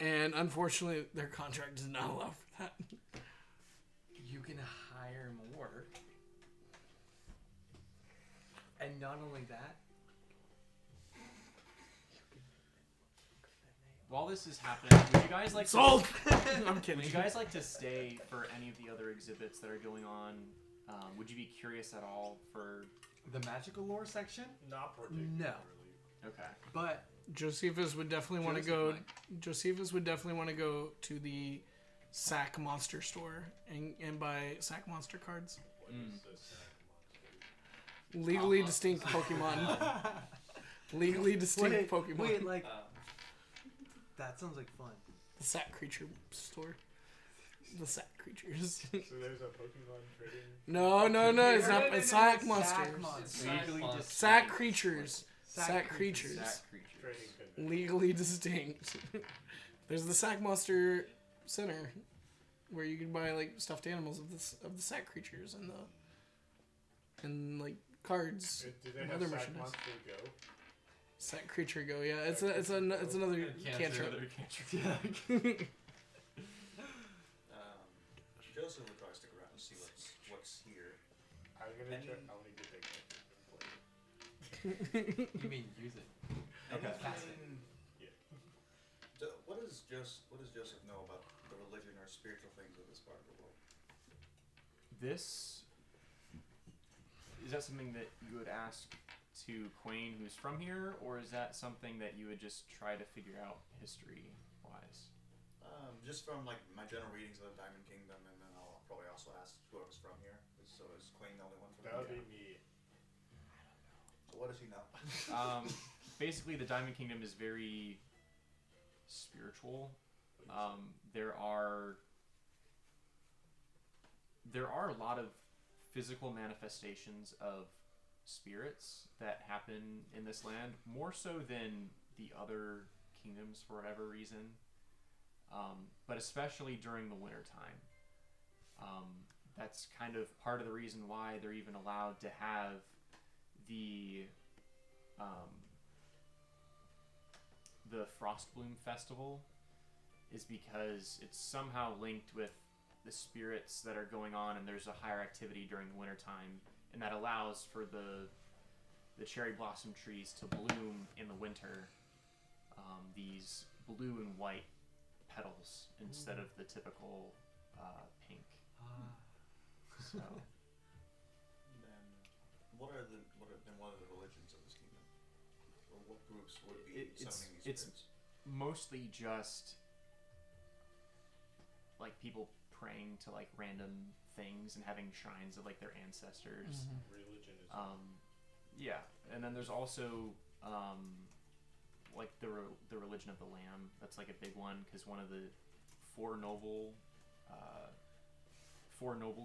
Right? And unfortunately, their contract does not allow for that. You can hire more. And not only that, While this is happening, would you guys like Sold! To, I'm would kidding. you guys like to stay for any of the other exhibits that are going on? Would you be curious at all for? the magical lore section, Not particularly. No. Okay. but Josephus would definitely want to Joseph go. might. Josephus would definitely want to go to the Sack Monster store and buy Sack Monster cards. What Mm. is this sack Legally distinct Pokemon. Legally distinct Pokemon. wait, like Uh, that sounds like fun. The Sack Creature store. The Sack Creatures. monster? So there's a Pokemon trading. No, it's not. It's Sack Monsters. Monsters. Legally Monster. distinct. Sack Creatures. Sack Sack creatures. Creatures. Sack creatures. Trading convention. Legally distinct. There's the Sack Monster Center, where you can buy like stuffed animals of the Sack Creatures and like cards Do they and have other Sack merchandise. Monster Go? Sack Creature Go, yeah. It's another cantrip. Another cantrip. Joseph would probably stick around and see what's here. I'm gonna Any- check. I want to get that. You mean use it? Okay. Anything- Yeah. What does Joseph know about the religion or spiritual things of this part of the world? This is that something that you would ask to Quain, who's from here, or is that something that you would just try to figure out history-wise? Just from like my general readings of the Diamond Kingdom, and then I'll probably also ask whoever's from here. So is Quain the only one from That would here? be me. So what does he know? Basically, the Diamond Kingdom is very spiritual. There are a lot of physical manifestations of spirits that happen in this land, more so than the other kingdoms for whatever reason. But especially during the winter time. That's kind of part of the reason why they're even allowed to have the Frostbloom Festival is because it's somehow linked with the spirits that are going on, and there's a higher activity during the wintertime, and that allows for the cherry blossom trees to bloom in the winter. These blue and white petals instead of the typical pink. So Then what are the religions of this kingdom? Or what groups would be summoning these it's spirits? mostly just like people praying to like random things and having shrines of like their ancestors. Religion is. Yeah, and then there's also like the religion of the Lamb. That's like a big one because one of the four noble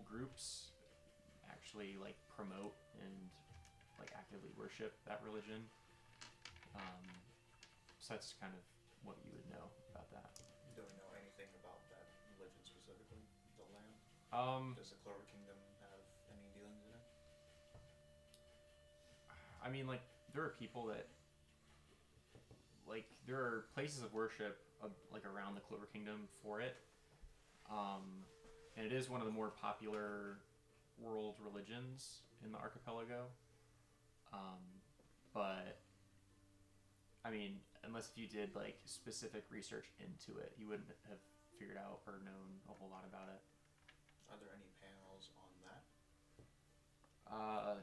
groups actually like promote and like actively worship that religion. So that's kind of what you would know about that. Do we know anything about that religion specifically? The Lamb? Does the Clover Kingdom have any dealings in it? I mean, like, there are people that, like, there are places of worship, like, around the Clover Kingdom for it. And it is one of the more popular world religions in the archipelago. But, I mean, unless if you did, like, specific research into it, you wouldn't have figured out or known a whole lot about it. Are there any panels on that? Let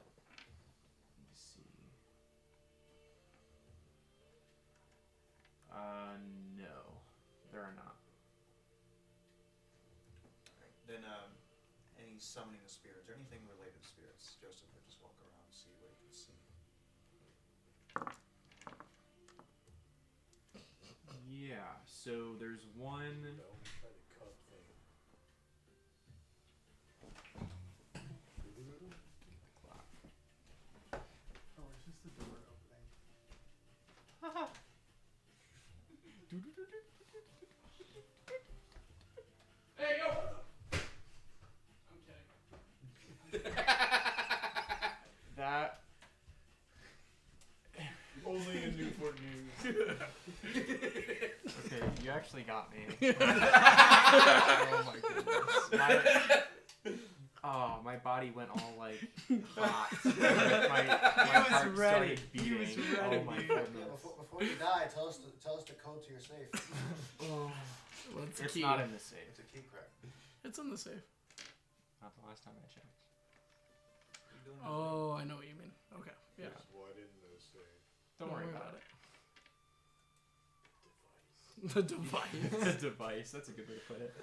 me see. No, there are not. Alright, then any summoning of spirits or anything related to spirits, Joseph would just walk around and see what he can see. Yeah, so there's one. Don't try the cup thing. Oh, it's just the door opening. Hey, yo! I'm kidding. That. Only in Newport News. Okay, you actually got me. Oh my goodness. My body went all like hot. My heart started beating. Oh my goodness. Before you die, tell us the code to your safe. Well, it's a It's key. not in the safe. It's a key crack. It's in the safe. Not the last time I checked. Oh, I know what you mean. Okay, yeah. There's what in the safe? Don't worry about it. The device. The device. That's a good way to put it.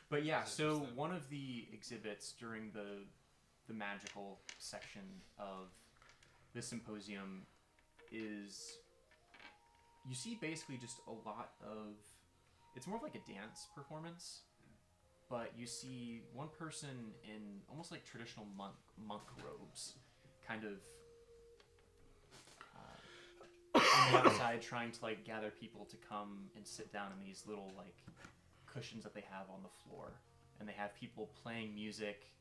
But yeah, so one of the exhibits during the magical section of this symposium is you see basically just a lot of, it's more of like a dance performance, but you see one person in almost like traditional monk robes, kind of on the outside trying to like gather people to come and sit down in these little like cushions that they have on the floor, and they have people playing music.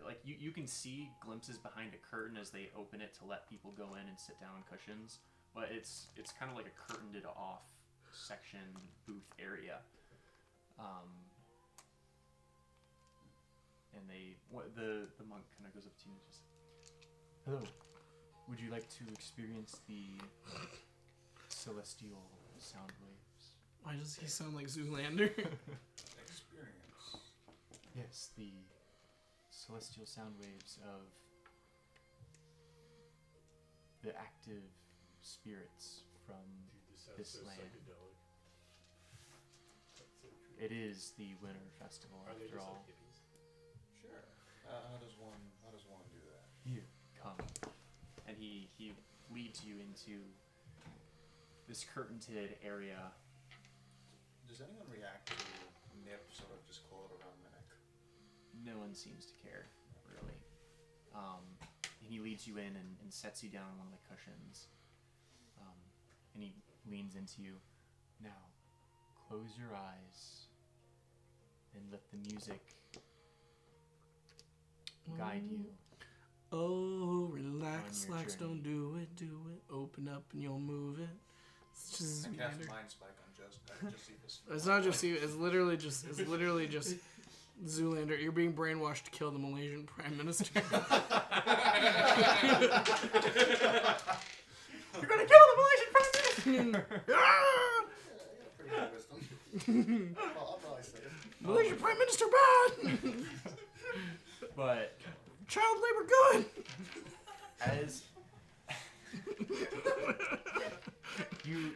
Like you can see glimpses behind a curtain as they open it to let people go in and sit down on cushions, but it's kind of like a curtained off section booth area. And the monk kind of goes up to you and just, hello, would you like to experience the celestial sound waves? Why does he sound like Zoolander? Experience. Yes, the celestial sound waves of the active spirits from Dude, this sounds this so land. psychedelic. That's so true. It is the winter festival Are they after just all. like hippies? Sure. How does one do that? Here, come. And he leads you into this curtained area. Does anyone react to Nip sort of just coiled around my neck? No one seems to care, really. And he leads you in and sets you down on one of the cushions. And he leans into you. Now, close your eyes and let the music guide you. Oh, relax, On your relax, journey. don't do it, do it. Open up and you'll move it. It's just I cast Zoolander. Mind Spike on Josephus. It's not just you. It's literally just Zoolander. You're being brainwashed to kill the Malaysian Prime Minister. You're gonna kill the Malaysian Prime Minister! Yeah, I got pretty good wisdom. I'll probably say it. Malaysian Prime Minister bad. But Child labor good. as you